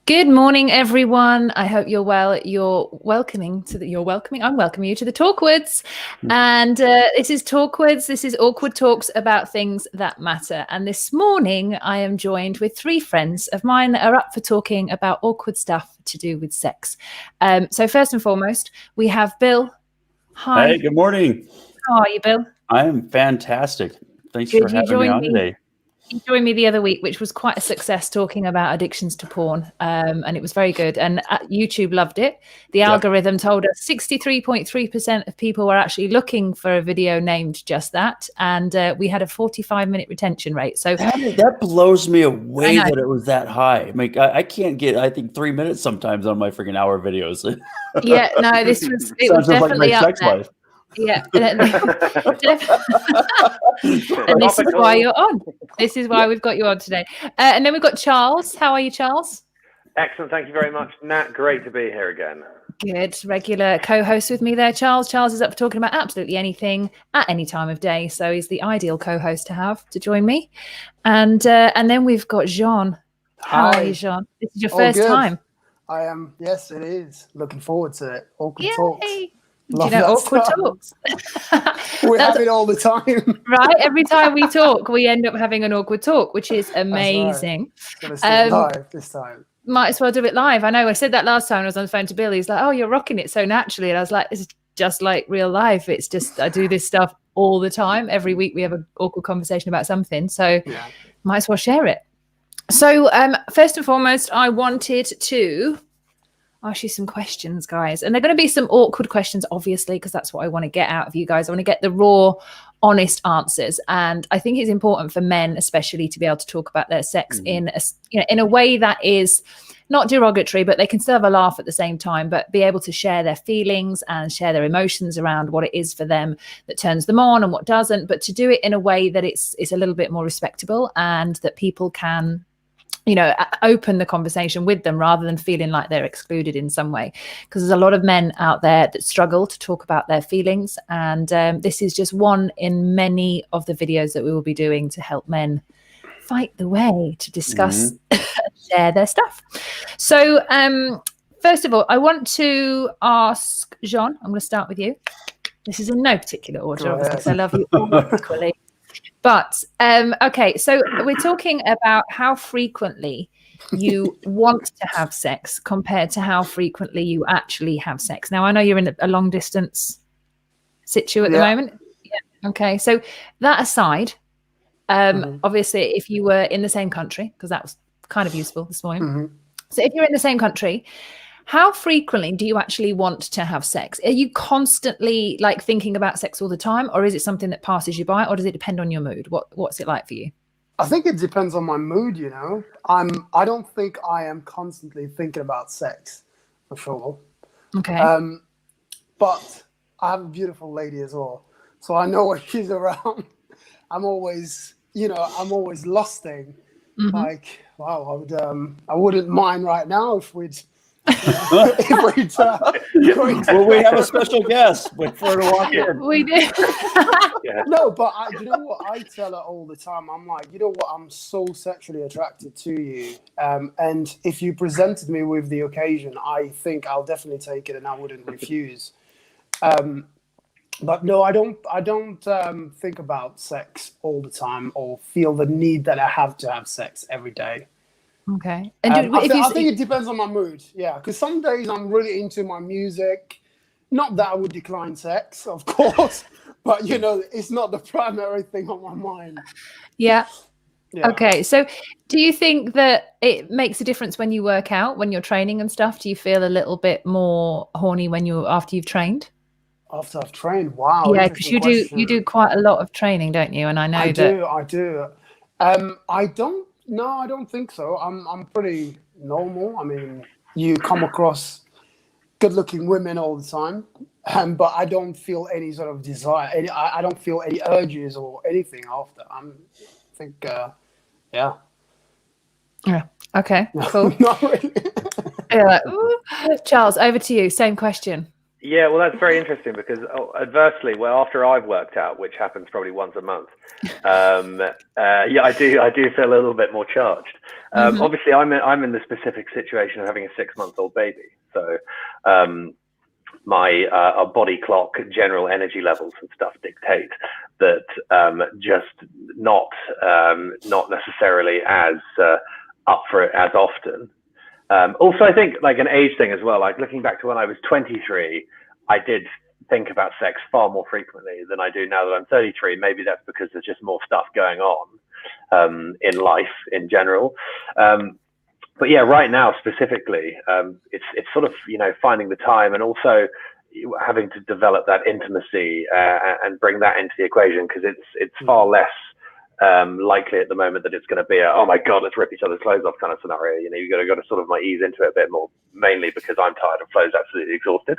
Good morning, everyone. I hope you're well. I'm welcoming you to the Talkwards. And this is Talkwards. This is awkward talks about things that matter. And this morning, I am joined with three friends of mine that are up for talking about awkward stuff to do with sex. So first and foremost, we have Bill. Hi. Hey, good morning. How are you, Bill? I am fantastic. Thanks for having me on today. You joined me the other week, which was quite a success, talking about addictions to porn, and it was very good. And YouTube loved it. The algorithm told us 63.3% of people were actually looking for a video named just that, and we had a 45-minute retention rate. So that blows me away that it was that high. I mean, I can't get, I think, 3 minutes sometimes on my freaking hour videos. Yeah, no, it was definitely like up there. Life. Yeah, and this is why you're on. This is why we've got you on today. And then we've got Charles. How are you, Charles? Excellent. Thank you very much, Nat. Great to be here again. Good. Regular co-host with me there, Charles. Charles is up for talking about absolutely anything at any time of day. So he's the ideal co-host to have to join me. And then we've got Jean. How are you, Jean? This is your first time. I am. Yes, it is. Looking forward to it. Awkward talks. Do you know awkward talks? We have it all the time. Right? Every time we talk, we end up having an awkward talk, which is amazing. Going to live this time. Might as well do it live. I know I said that last time I was on the phone to Bill. He's like, oh, you're rocking it so naturally. And I was like, this is just like real life. It's just, I do this stuff all the time. Every week we have an awkward conversation about something. So might as well share it. So first and foremost, I wanted to ask you some questions, guys. And they're going to be some awkward questions, obviously, because that's what I want to get out of you guys. I want to get the raw, honest answers. And I think it's important for men, especially, to be able to talk about their sex in a way that is not derogatory, but they can still have a laugh at the same time, but be able to share their feelings and share their emotions around what it is for them that turns them on and what doesn't, but to do it in a way that it's a little bit more respectable and that people can open the conversation with them rather than feeling like they're excluded in some way, because there's a lot of men out there that struggle to talk about their feelings. And this is just one in many of the videos that we will be doing to help men fight the way to discuss, share their stuff. So first of all, I want to ask Jean, I'm going to start with you. This is in no particular order, obviously, because I love you all equally. But, okay, so we're talking about how frequently you want to have sex compared to how frequently you actually have sex. Now, I know you're in a long distance situ at the moment. Yeah. Okay, so that aside, obviously, if you were in the same country, because that was kind of useful this morning. So if you're in the same country, how frequently do you actually want to have sex? Are you constantly like thinking about sex all the time, or is it something that passes you by, or does it depend on your mood? What's it like for you? I think it depends on my mood, I don't think I am constantly thinking about sex, for sure. Okay. But I have a beautiful lady as well. So I know when she's around, I'm always lusting. Like, wow, I wouldn't mind right now if we'd well, we have a special guest before to walk in. We do. No, but you know what? I tell her all the time. I'm like, you know what? I'm so sexually attracted to you. And if you presented me with the occasion, I think I'll definitely take it and I wouldn't refuse. But no, I don't think about sex all the time or feel the need that I have to have sex every day. Okay. And I think it depends on my mood. Yeah, because some days I'm really into my music. Not that I would decline sex, of course, but it's not the primary thing on my mind. Yeah. Okay. So do you think that it makes a difference when you work out, when you're training and stuff? Do you feel a little bit more horny after you've trained? After I've trained? Wow. Yeah, because you do quite a lot of training, don't you? And I know I do. I don't think so. I'm pretty normal. I mean, you come across good-looking women all the time, but I don't feel any sort of desire. I don't feel any urges or anything after. I think, yeah. Yeah. Okay. Cool. Not really. Charles, over to you. Same question. Yeah, well, that's very interesting because adversely, well, after I've worked out, which happens probably once a month, yeah, I do feel a little bit more charged. Obviously, I'm in the specific situation of having a 6-month-old baby, so my body clock, general energy levels and stuff dictate that just not necessarily as up for it as often. Also, I think like an age thing as well. Like looking back to when I was 23, I did think about sex far more frequently than I do now that I'm 33. Maybe that's because there's just more stuff going on in life in general. But yeah, right now specifically, it's sort of, you know, finding the time and also having to develop that intimacy and bring that into the equation, because it's far less likely at the moment that it's going to be a, oh my god, let's rip each other's clothes off kind of scenario. You know, you got to sort of ease into it a bit more, mainly because I'm tired and Flo's absolutely exhausted.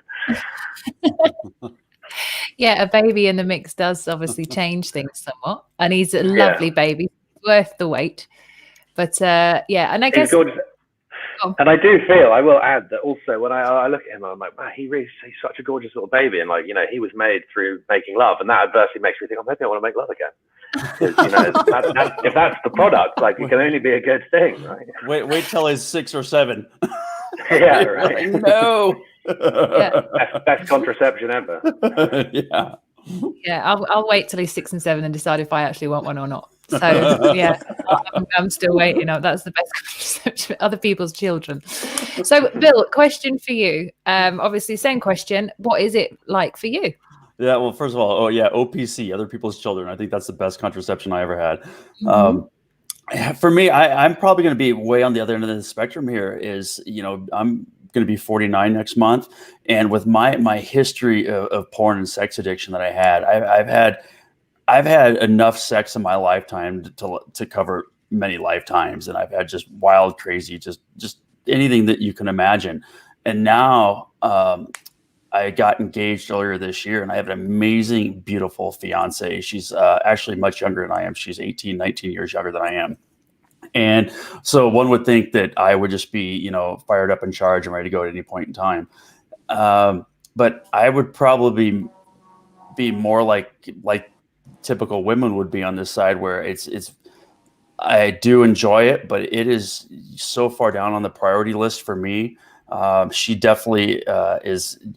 Yeah, a baby in the mix does obviously change things somewhat, and he's a lovely baby, worth the wait. But yeah, and I guess, and I do feel, I will add that also when I look at him, I'm like, wow, he's such a gorgeous little baby, and like, you know, he was made through making love, and that adversely makes me think, oh, maybe I want to make love again. Because, you know, if that's the product, like, it can only be a good thing, right? Wait till he's 6 or 7. Yeah, right. No. yeah, Best contraception ever. Yeah. I'll wait till he's 6 and 7 and decide if I actually want one or not. So yeah, I'm still waiting. That's the best contraception. Other people's children. So Bill, question for you. Obviously, same question. What is it like for you? Yeah, well, first of all, OPC, other people's children. I think that's the best contraception I ever had. For me, I'm probably going to be way on the other end of the spectrum here. Is, you know, I'm going to be 49 next month, and with my history of porn and sex addiction that I had, I've had enough sex in my lifetime to cover many lifetimes, and I've had just wild, crazy, just anything that you can imagine. And now I got engaged earlier this year, and I have an amazing, beautiful fiance. She's actually much younger than I am. She's 18, 19 years younger than I am. And so one would think that I would just be, you know, fired up in charge and ready to go at any point in time. But I would probably be more like typical women would be on this side, where I do enjoy it, but it is so far down on the priority list for me. She definitely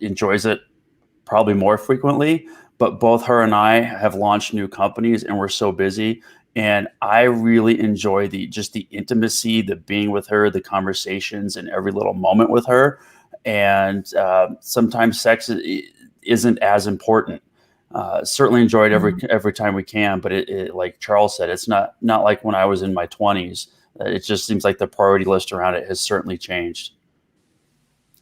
enjoys it probably more frequently, but both her and I have launched new companies and we're so busy. And I really enjoy the intimacy, the being with her, the conversations, and every little moment with her. And sometimes sex isn't as important. Certainly enjoy it every time we can, but it like Charles said, it's not like when I was in my 20s. It just seems like the priority list around it has certainly changed.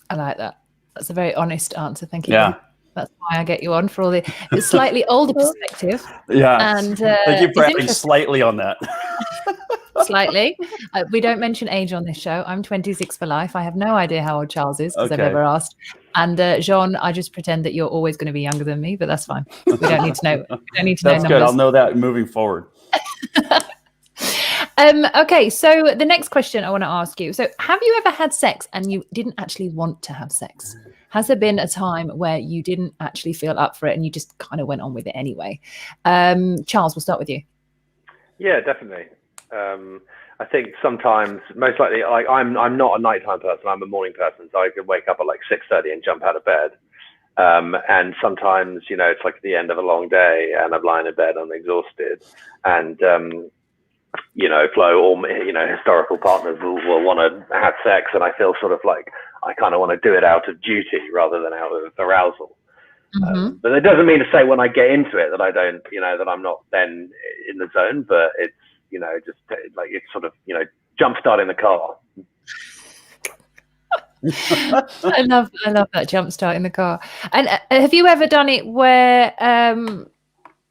I like that. That's a very honest answer. Thank you. Yeah. Bill. That's why I get you on, for all the slightly older perspective. Yeah. And thank you for adding slightly on that. Slightly. We don't mention age on this show. I'm 26 for life. I have no idea how old Charles is because I've never asked. And Jean, I just pretend that you're always going to be younger than me, but that's fine. We don't need to know. We don't need to know numbers. That's good. I'll know that moving forward. Okay, so the next question I want to ask you. So have you ever had sex and you didn't actually want to have sex? Has there been a time where you didn't actually feel up for it and you just kind of went on with it anyway? Charles, we'll start with you. Yeah, definitely. I think sometimes, most likely, like I'm not a nighttime person. I'm a morning person, so I could wake up at like 6:30 and jump out of bed. And sometimes, you know, it's like the end of a long day, and I'm lying in bed, I'm exhausted, and you know, Flo or, you know, historical partners will want to have sex, and I feel sort of like I kind of want to do it out of duty rather than out of arousal. But it doesn't mean to say when I get into it that I don't, you know, that I'm not then in the zone, but it's, you know, just like it's sort of, you know, jump starting the car. I love that jump start in the car. And have you ever done it where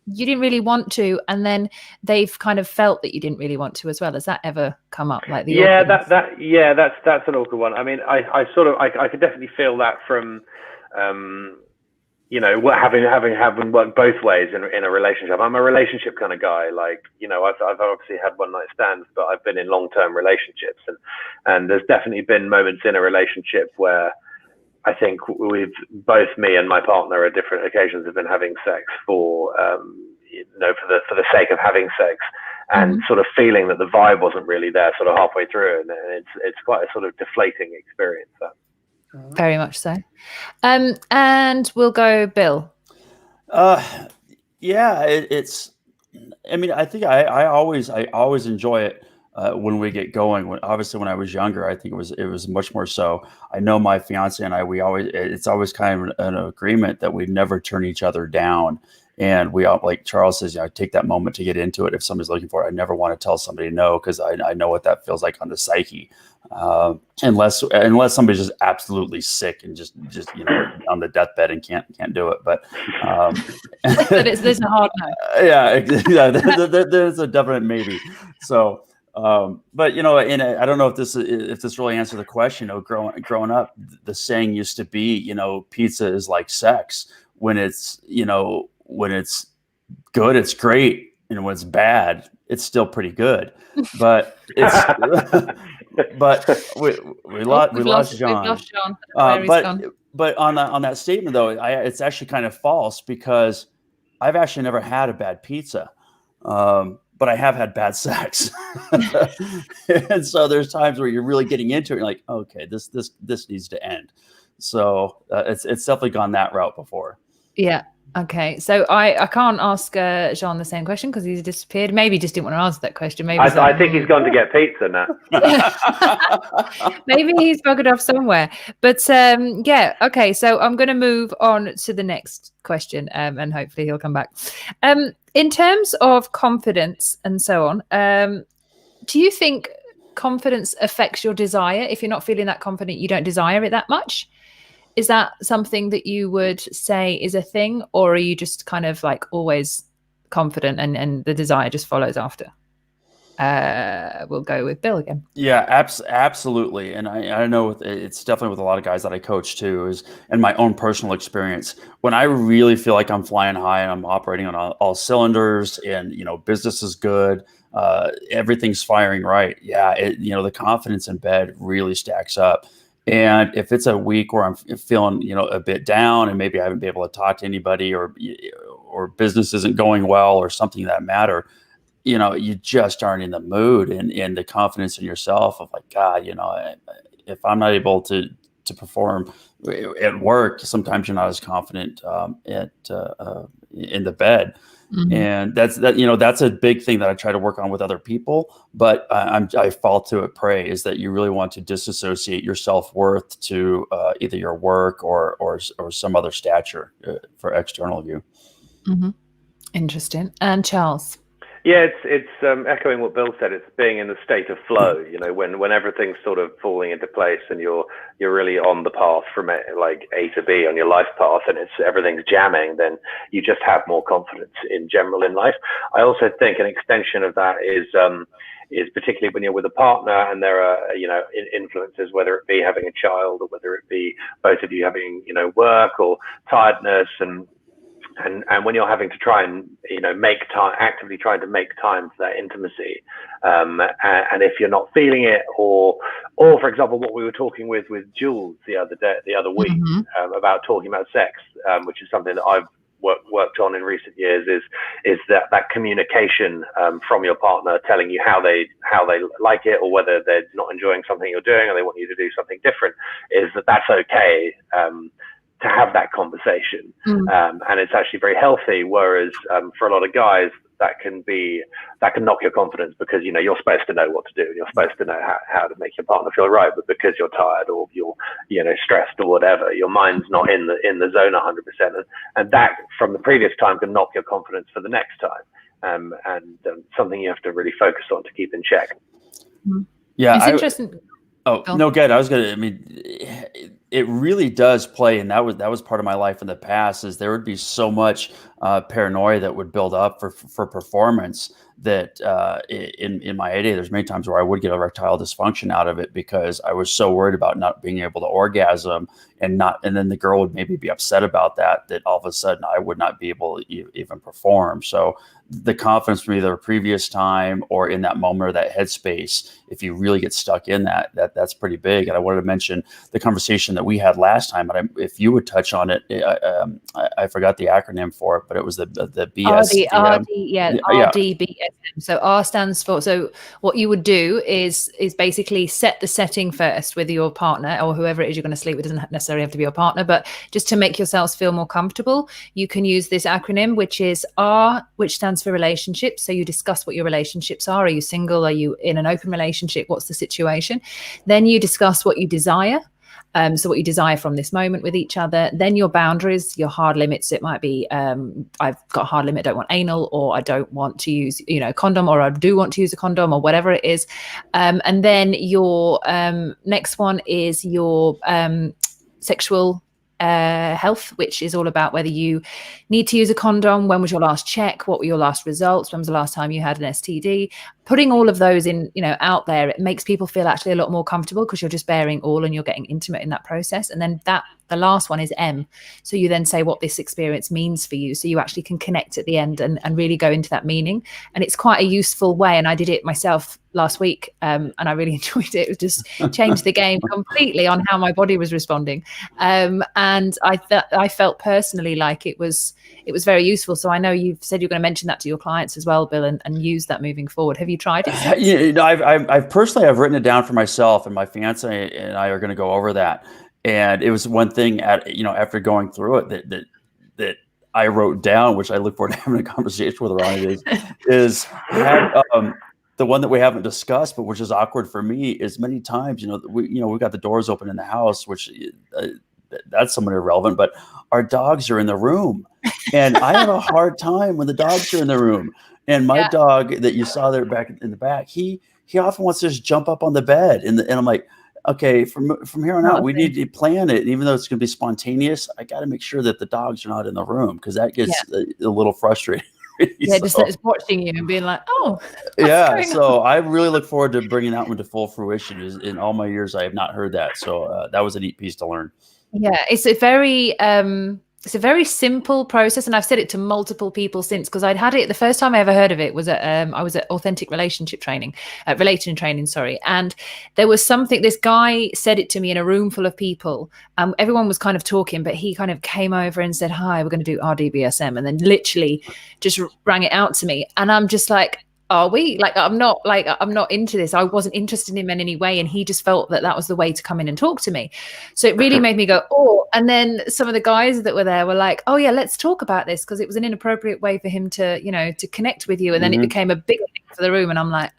you didn't really want to, and then they've kind of felt that you didn't really want to as well? Has that ever come up? Like the that's an awkward one. I mean, I could definitely feel that from you know, having worked both ways in a relationship. I'm a relationship kind of guy. Like, you know, I've obviously had one night stands, but I've been in long-term relationships, and there's definitely been moments in a relationship where I think both me and my partner at different occasions have been having sex for for the sake of having sex, and sort of feeling that the vibe wasn't really there sort of halfway through, and it's quite a sort of deflating experience. Very much so. And we'll go Bill. Yeah, it's. I mean, I think I always enjoy it when we get going. Obviously, when I was younger, I think it was much more so. I know my fiance and I. It's always kind of an agreement that we never turn each other down. And we all, like Charles says, take that moment to get into it. If somebody's looking for it, I never want to tell somebody no, because I know what that feels like on the psyche. Unless somebody's just absolutely sick and just on the deathbed and can't do it. But there's a hard no. Yeah, there's a definite maybe. So, but and I don't know if this really answers the question. Growing up, the saying used to be, pizza is like sex. When it's when it's good, it's great, and when it's bad, it's still pretty good. But it's we lost John. But on that statement though, it's actually kind of false, because I've actually never had a bad pizza, but I have had bad sex. And so there's times where you're really getting into it, you're like, okay, this needs to end. So it's definitely gone that route before. Yeah. Okay, so I can't ask Jean the same question because he's disappeared. Maybe he just didn't want to answer that question. Maybe I think he's gone to get pizza now. Maybe he's buggered off somewhere. But yeah, okay. So I'm going to move on to the next question, and hopefully he'll come back. In terms of confidence and so on, do you think confidence affects your desire? If you're not feeling that confident, you don't desire it that much. Is that something that you would say is a thing, or are you just kind of like always confident and the desire just follows after? We'll go with Bill again. Yeah, absolutely. And I know it's definitely with a lot of guys that I coach too, and my own personal experience. When I really feel like I'm flying high and I'm operating on all cylinders, and business is good, everything's firing right. Yeah, the confidence in bed really stacks up. And if it's a week where I'm feeling, a bit down, and maybe I haven't been able to talk to anybody, or business isn't going well, or something that matter, you just aren't in the mood, and the confidence in yourself of like, God, if I'm not able to perform at work, sometimes you're not as confident in the bed. Mm-hmm. And that's a big thing that I try to work on with other people, but I fall to it prey, is that you really want to disassociate your self-worth to either your work or some other stature for external view. Mm-hmm. Interesting. And Charles? Yeah, it's echoing what Bill said. It's being in a state of flow, when everything's sort of falling into place, and you're really on the path from like A to B on your life path, and everything's jamming, then you just have more confidence in general in life. I also think an extension of that is particularly when you're with a partner and there are, influences, whether it be having a child, or whether it be both of you having, work or tiredness, and when you're having to try and make time, actively trying to make time for that intimacy, and if you're not feeling it, or for example, what we were talking with Jules the other week, mm-hmm. About talking about sex, which is something that I've worked on in recent years, is that communication from your partner, telling you how they like it, or whether they're not enjoying something you're doing, or they want you to do something different, is that's okay. To have that conversation, and it's actually very healthy. Whereas for a lot of guys, that can knock your confidence, because you're supposed to know what to do, and you're supposed to know how to make your partner feel right, but because you're tired, or you're stressed, or whatever, your mind's not in the zone 100%, and that from the previous time can knock your confidence for the next time, and something you have to really focus on to keep in check. Yeah, it's interesting. Oh, no, good. It really does play. And that was part of my life in the past, is there would be so much paranoia that would build up for performance, that in my heyday, there's many times where I would get erectile dysfunction out of it because I was so worried about not being able to orgasm, and then the girl would maybe be upset about that all of a sudden I would not be able to even perform. So the confidence from either a previous time or in that moment or that headspace, if you really get stuck in that's pretty big. And I wanted to mention the conversation that we had last time, and if you would touch on it, I forgot the acronym for it, but it was the BSDM. RDBSM. So R stands for, so what you would do is basically set the setting first with your partner or whoever it is you're going to sleep with. It doesn't necessarily have to be your partner, but just to make yourselves feel more comfortable, you can use this acronym, which is R, which stands for relationships. So you discuss what your relationships are. Are you single? Are you in an open relationship? What's the situation? Then you discuss what you desire. So what you desire from this moment with each other, then your boundaries, your hard limits. It might be, I've got a hard limit, I don't want anal, or I don't want to use, condom, or I do want to use a condom, or whatever it is. And then your next one is your sexual health, which is all about whether you need to use a condom, when was your last check, what were your last results, when was the last time you had an STD. Putting all of those in, out there, it makes people feel actually a lot more comfortable because you're just bearing all and you're getting intimate in that process. And then the last one is M. So you then say what this experience means for you. So you actually can connect at the end and really go into that meaning. And it's quite a useful way. And I did it myself last week and I really enjoyed it. It just changed the game completely on how my body was responding. And I felt personally like it was very useful. So I know you've said you're going to mention that to your clients as well, Bill, and use that moving forward. Have you tried it? I've personally, I've written it down for myself, and my fiance and I are going to go over that. And it was one thing after going through it that I wrote down, which I look forward to having a conversation with her on it, is the one that we haven't discussed, but which is awkward for me, is many times, we've got the doors open in the house, which that's somewhat irrelevant, but our dogs are in the room. And I have a hard time when the dogs are in the room. And my dog that you saw there back in the back, he often wants to just jump up on the bed. And I'm like, okay, from here on out, we need to plan it. And even though it's going to be spontaneous, I got to make sure that the dogs are not in the room, because that gets a little frustrating. Just watching you and being like, oh, so I really look forward to bringing that one to full fruition. In all my years, I have not heard that. So that was a neat piece to learn. Yeah, it's a very simple process, and I've said it to multiple people since, because I'd had it the first time I ever heard of it was at I was at authentic relationship training, relating training, sorry. And there was something, this guy said it to me in a room full of people. Everyone was kind of talking, but he kind of came over and said, "Hi, we're going to do RDBSM," and then literally just rang it out to me, and I'm just like, are we? I'm not into this. I wasn't interested in him in any way. And he just felt that was the way to come in and talk to me. So it really made me go, oh. And then some of the guys that were there were like, oh yeah, let's talk about this, because it was an inappropriate way for him to, to connect with you. And then it became a big thing for the room. And I'm like,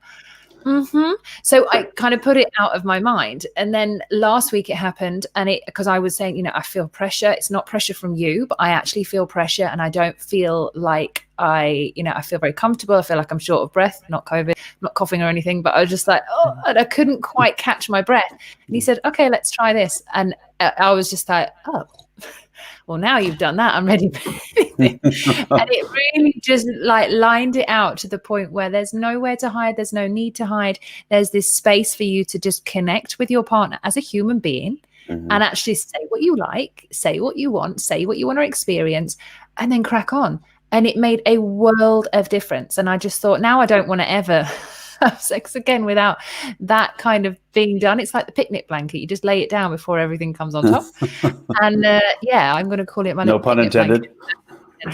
So I kind of put it out of my mind. And then last week it happened, and because I was saying, I feel pressure. It's not pressure from you, but I actually feel pressure, and I don't feel like I feel very comfortable. I feel like I'm short of breath, not COVID, not coughing or anything, but I was just like, oh, and I couldn't quite catch my breath. And he said, okay, let's try this. And I was just like, oh, well, now you've done that, I'm ready for anything. And it really just lined it out to the point where there's nowhere to hide. There's no need to hide. There's this space for you to just connect with your partner as a human being and actually say what you like, say what you want to experience, and then crack on. And it made a world of difference. And I just thought, now I don't want to ever have sex again without that kind of being done. It's like the picnic blanket. You just lay it down before everything comes on top. And I'm going to call it my no pun intended.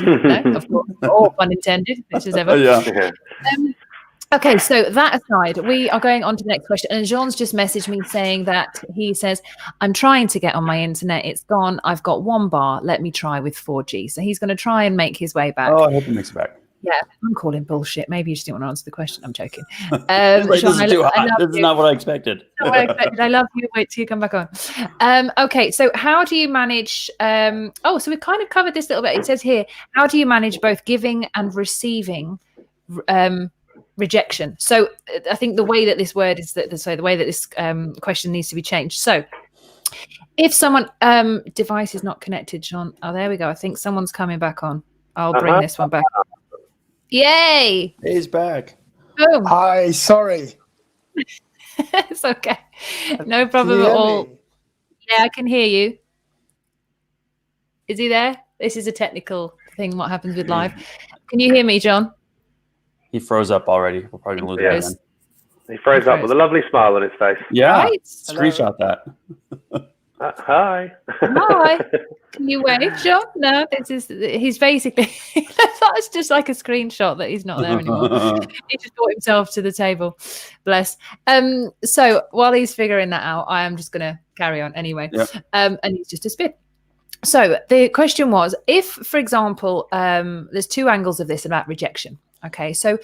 No, of course, all pun intended. This is ever. Okay, so that aside, we are going on to the next question. And Jean's just messaged me saying that he says, I'm trying to get on my internet. It's gone. I've got 1 bar. Let me try with 4G. So he's going to try and make his way back. Oh, I hope he makes it back. Yeah, I'm calling bullshit. Maybe you just didn't want to answer the question. I'm joking. This is too hot. This is not what I expected. I love you. Wait till you come back on. Okay, so how do you manage? So we kind of covered this a little bit. It says here, how do you manage both giving and receiving rejection? So I think the way that this word is the way that this question needs to be changed. So if someone device is not connected, Sean. Oh, there we go. I think someone's coming back on. I'll bring this one back. Yay! He's back. Boom. Hi, sorry. It's okay. No Can problem you at hear all. me? Yeah, I can hear you. Is he there? This is a technical thing, what happens with live. Can you hear me, John? He froze up already. We're probably gonna lose him Yeah. again. He froze up with a lovely smile on his face. Yeah. Right? Screenshot that. Hi. Hi. Can you wave, John? No, he's basically that's just like a screenshot that he's not there anymore. He just brought himself to the table. Bless. So while he's figuring that out, I am just gonna carry on anyway. Yep. And he's just a spit. So the question was, if, for example, there's two angles of this about rejection. Okay, so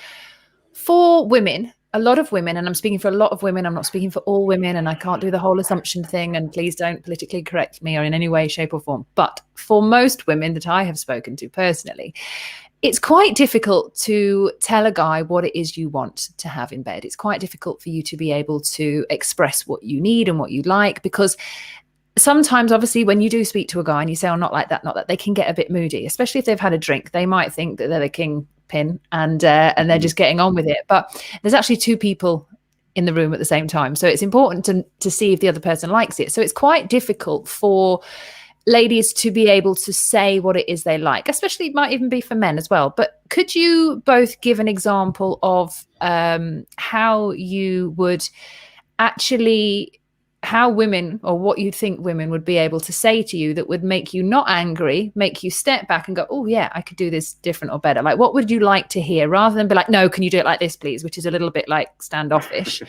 for women, a lot of women, and I'm speaking for a lot of women, I'm not speaking for all women, and I can't do the whole assumption thing, and please don't politically correct me or in any way, shape or form. But for most women that I have spoken to personally, it's quite difficult to tell a guy what it is you want to have in bed. It's quite difficult for you to be able to express what you need and what you like, because sometimes, obviously, when you do speak to a guy and you say, oh, not like that, they can get a bit moody, especially if they've had a drink. They might think that they're the kingpin and they're just getting on with it. But there's actually two people in the room at the same time. So it's important to see if the other person likes it. So it's quite difficult for ladies to be able to say what it is they like, especially it might even be for men as well. But could you both give an example of how you would actually... how women, or what you think women would be able to say to you that would make you not angry, make you step back and go, oh yeah, I could do this different or better? Like, what would you like to hear, rather than be like, no, can you do it like this, please? Which is a little bit like standoffish.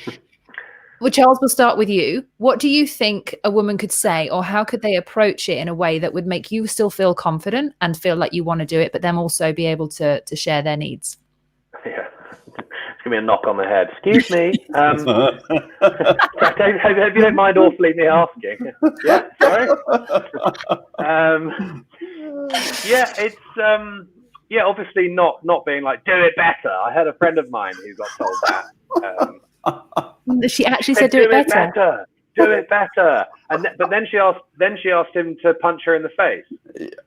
Well, Charles, we'll start with you. What do you think a woman could say, or how could they approach it in a way that would make you still feel confident and feel like you want to do it, but then also be able to share their needs? Yeah. It's going to be a knock on the head. Excuse me. Hope you don't mind awfully me asking. Yeah, sorry. Yeah, it's obviously not being like, do it better. I had a friend of mine who got told that. She actually said, do it better. Do it better. But then she asked him to punch her in the face.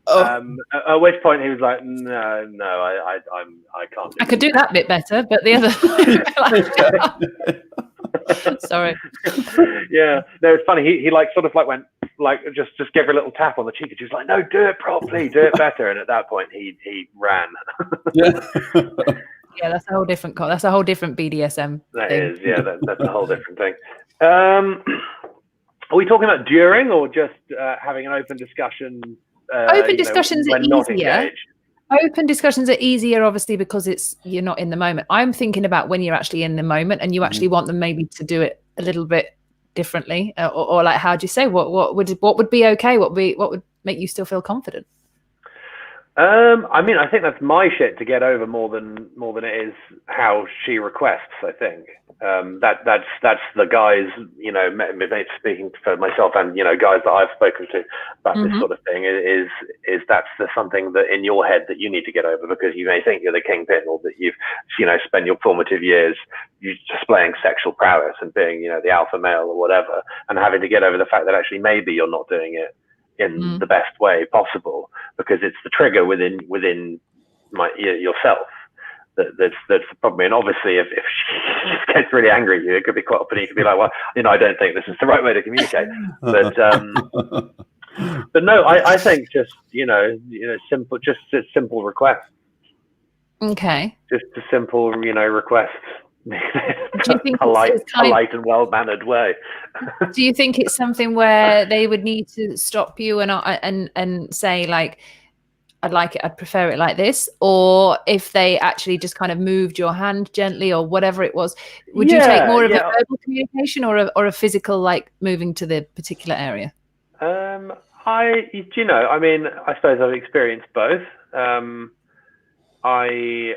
At which point he was like, no, I can't. I could do that bit better, but the other. Sorry. Yeah, no, it's funny. He like sort of like went like just gave her a little tap on the cheek, and she was like, no, do it properly, do it better. And at that point, he ran. Yeah, that's a whole different. That's a whole different BDSM. That thing. is, yeah, that's a whole different thing. Are we talking about during, or just having an open discussion? Open discussions are easier. Engaged? Open discussions are easier, obviously, because you're not in the moment. I'm thinking about when you're actually in the moment and you actually want them maybe to do it a little bit differently, or like, how do you say what would be okay? What would make you still feel confident? I mean, I think that's my shit to get over more than it is how she requests. I think that's the guys, speaking for myself and guys that I've spoken to about this sort of thing, is that's something that in your head that you need to get over, because you may think you're the kingpin, or that you've spent your formative years displaying sexual prowess and being the alpha male or whatever, and having to get over the fact that actually maybe you're not doing it in the best way possible, because it's the trigger within yourself that's the problem. And obviously, if she gets really angry at you, it could be quite often. You could be like, well, I don't think this is the right way to communicate. But no, I think just simple, just a simple request. Okay. Just a simple request. Do you think a light and well-mannered way? Do you think it's something where they would need to stop you and say, like, I'd like it, I'd prefer it like this? Or if they actually just kind of moved your hand gently or whatever it was, would you take more of a verbal communication or a physical, like moving to the particular area? I mean, I suppose I've experienced both. I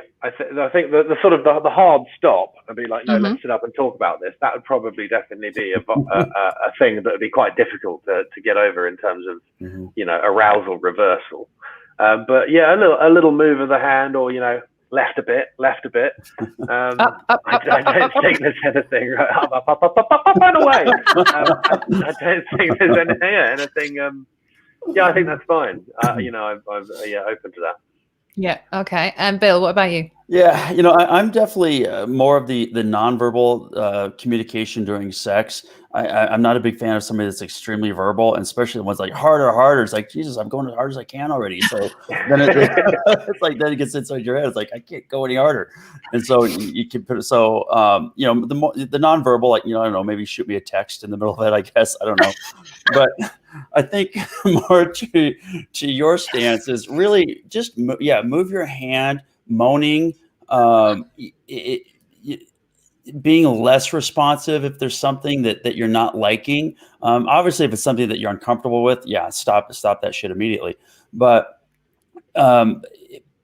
think the sort of the hard stop and be like, no, let's sit up and talk about this. That would probably definitely be a thing that would be quite difficult to get over in terms of arousal reversal. But yeah, a little move of the hand, or left a bit. I don't think there's anything up and away. I don't think there's anything. Yeah, I think that's fine. I'm open to that. Yeah. Okay. And Bill, what about you? Yeah, you know, I'm definitely more of the nonverbal communication during sex. I'm not a big fan of somebody that's extremely verbal, and especially the ones like harder, harder. It's like, Jesus, I'm going as hard as I can already. So then it's like then it gets inside your head. It's like I can't go any harder, and so you can put it. So you know, the nonverbal, like, you know, I don't know, maybe shoot me a text in the middle of it. I guess I don't know, but I think more to your stance is really just move your hand. Moaning, being less responsive if there's something that you're not liking. Obviously, if it's something that you're uncomfortable with, yeah, stop that shit immediately. But um,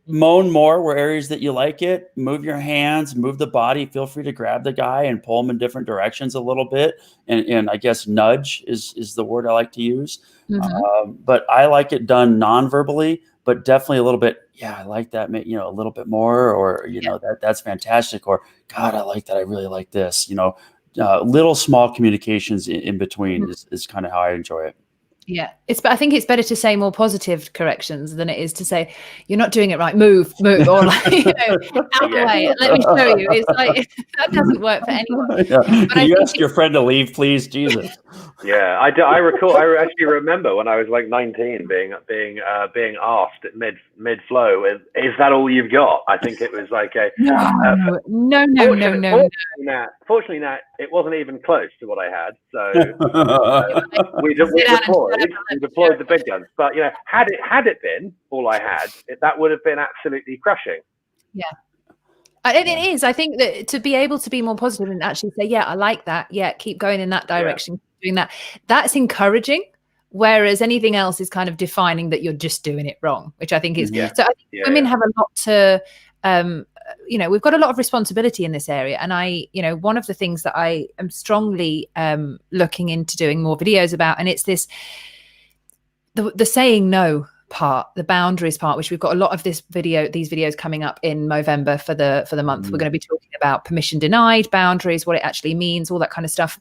moan more where areas that you like it. Move your hands, move the body. Feel free to grab the guy and pull him in different directions a little bit. And I guess nudge is the word I like to use. But I like it done non-verbally, but definitely a little bit. Yeah, I like that. You know, a little bit more, or you know, that's fantastic. Or God, I like that. I really like this. You know, little small communications in between is kind of how I enjoy it. Yeah, I think it's better to say more positive corrections than it is to say you're not doing it right. Move, or like, you know, out the way. Let me show you. It's like that doesn't work for anyone. Yeah. Can you ask your friend to leave, please? Jesus. Yeah, I recall. I actually remember when I was like 19, being asked at mid flow, is that all you've got? I think it was like a no. Fortunately, Nat, it wasn't even close to what I had. So we deployed the big guns. But you know, had it been all I had, that would have been absolutely crushing. Yeah. It is. I think that to be able to be more positive and actually say, yeah, I like that. Yeah, keep going in that direction, doing that. That's encouraging. Whereas anything else is kind of defining that you're just doing it wrong, which I think is. So I think women have a lot to, you know, we've got a lot of responsibility in this area. And you know, one of the things that I am strongly looking into doing more videos about, and it's this, the saying no part, the boundaries part, which we've got a lot of these videos coming up in November for the month. We're going to be talking about permission denied, boundaries, what it actually means, all that kind of stuff.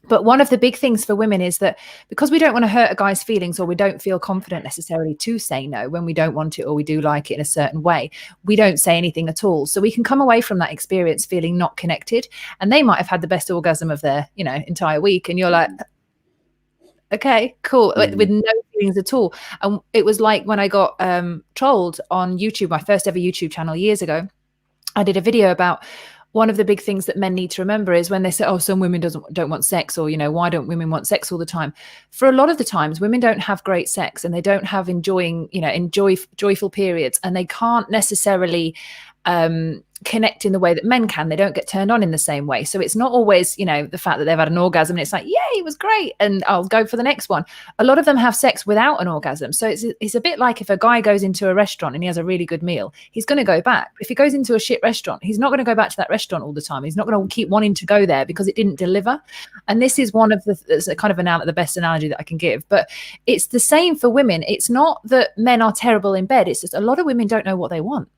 But one of the big things for women is that because we don't want to hurt a guy's feelings, or we don't feel confident necessarily to say no when we don't want it, or we do like it in a certain way, we don't say anything at all. So we can come away from that experience feeling not connected, and they might have had the best orgasm of their, you know, entire week, and you're like, okay, cool, with no feelings at all. And it was like when I got trolled on YouTube, my first ever YouTube channel years ago. I did a video about one of the big things that men need to remember is when they say, oh, some women don't want sex, or, you know, why don't women want sex all the time? For a lot of the times, women don't have great sex, and they don't have joyful periods, and they can't necessarily connect in the way that men can. They don't get turned on in the same way. So it's not always, you know, the fact that they've had an orgasm and it's like, yay, it was great, and I'll go for the next one. A lot of them have sex without an orgasm. So it's a bit like if a guy goes into a restaurant and he has a really good meal, he's going to go back. If he goes into a shit restaurant, he's not going to go back to that restaurant all the time. He's not going to keep wanting to go there because it didn't deliver. And this is one of the kind of the best analogy that I can give. But it's the same for women. It's not that men are terrible in bed. It's just a lot of women don't know what they want.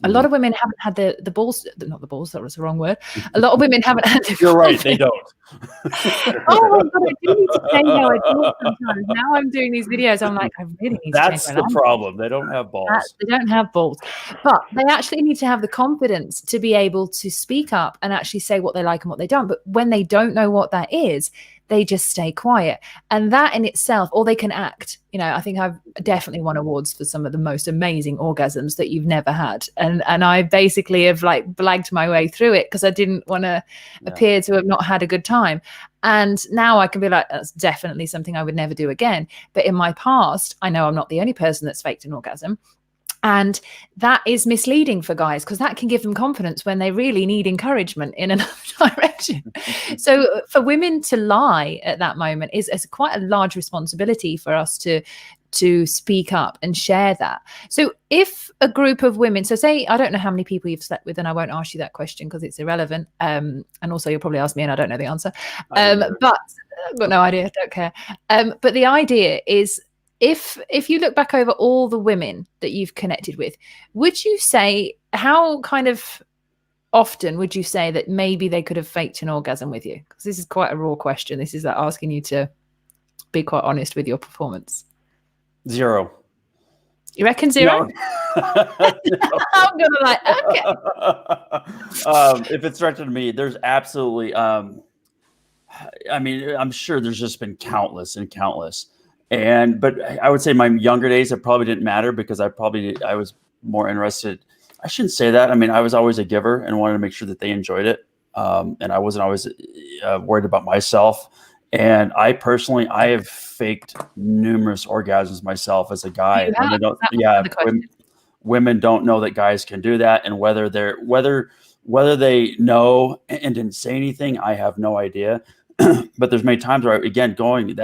A lot of women haven't had the balls, not the balls, that was the wrong word. A lot of women haven't had the You're right, they don't. Oh my God, I do need to change how I talk sometimes. Now I'm doing these videos, I'm like, I really need to change my language. That's the problem. They don't have balls. They don't have balls. But they actually need to have the confidence to be able to speak up and actually say what they like and what they don't. But when they don't know what that is, they just stay quiet. And that in itself, or they can act. You know, I think I've definitely won awards for some of the most amazing orgasms that you've never had. And I basically have like blagged my way through it because I didn't want to appear to have not had a good time. And now I can be like, that's definitely something I would never do again. But in my past, I know I'm not the only person that's faked an orgasm. And that is misleading for guys because that can give them confidence when they really need encouragement in another direction. So for women to lie at that moment is quite a large responsibility for us to speak up and share that. So if a group of women, so say, I don't know how many people you've slept with, and I won't ask you that question because it's irrelevant. And also you'll probably ask me and I don't know the answer. But I've got no idea, don't care. But the idea is, if you look back over all the women that you've connected with, would you say, how kind of often would you say that maybe they could have faked an orgasm with you? Because this is quite a raw question. This is like asking you to be quite honest with your performance. 0. You reckon 0? No. I'm gonna like, okay. If it's directed to me, there's absolutely. I mean, I'm sure there's just been countless and countless, but I would say my younger days it probably didn't matter because I was more interested. I shouldn't say that. I mean, I was always a giver and wanted to make sure that they enjoyed it, and I wasn't always worried about myself. And I have faked numerous orgasms myself as a guy. Women don't know that guys can do that, and whether they know and didn't say anything, I have no idea. But there's many times where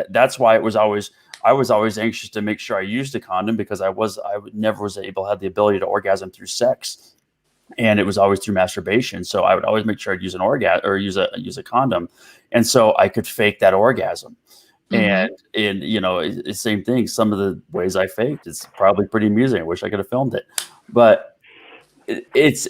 that's why I was always anxious to make sure I used a condom because I never was able to have the ability to orgasm through sex, and it was always through masturbation. So I would always make sure I'd use an orgasm or use a condom, and so I could fake that orgasm. And it's the same thing. Some of the ways I faked, it's probably pretty amusing. I wish I could have filmed it, but it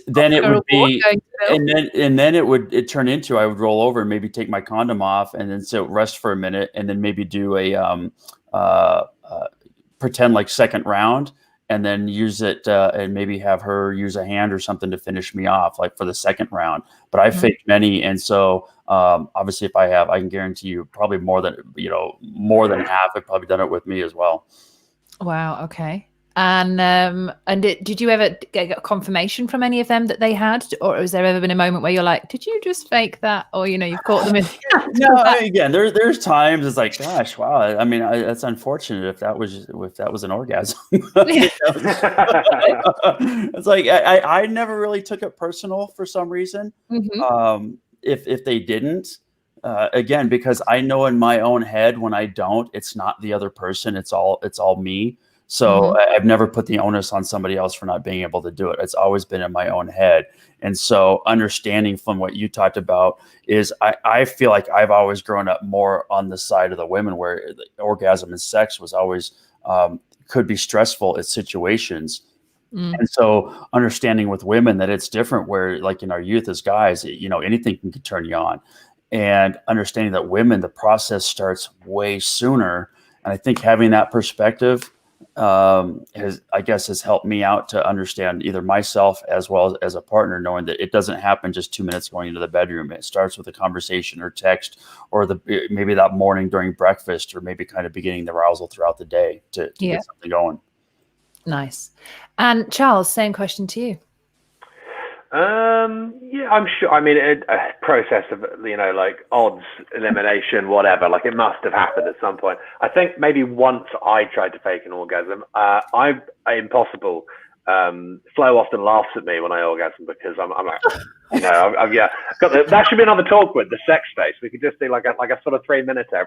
would turn into I would roll over and maybe take my condom off and then rest for a minute and then maybe do a pretend like second round and then use it and maybe have her use a hand or something to finish me off like for the second round. But I've faked many, and so obviously if I can guarantee you probably more than half have probably done it with me as well. Wow. Okay. And did you ever get confirmation from any of them that they had, or has there ever been a moment where you're like, did you just fake that, or you've caught them in? No, again, there's times it's like, gosh, wow. I mean, that's unfortunate if that was an orgasm. It's like I never really took it personal for some reason. If they didn't, again, because I know in my own head when I don't, it's not the other person, it's all me. So I've never put the onus on somebody else for not being able to do it. It's always been in my own head. And so understanding from what you talked about is I feel like I've always grown up more on the side of the women where the orgasm and sex was always could be stressful at situations. And so understanding with women that it's different where like in our youth as guys, anything can turn you on. And understanding that women, the process starts way sooner. And I think having that perspective has helped me out to understand either myself as well as a partner, knowing that it doesn't happen just 2 minutes going into the bedroom. It starts with a conversation or text or maybe that morning during breakfast or maybe kind of beginning the arousal throughout the day to get something going. Nice. And Charles, same question to you. Yeah, I'm sure. I mean, a process of, like odds elimination, whatever, like it must have happened at some point. I think maybe once I tried to fake an orgasm. I'm impossible. Flo often laughs at me when I orgasm because I'm like, I've got that should be another Talkward, the sex space. We could just do like a sort of 3 minutes there.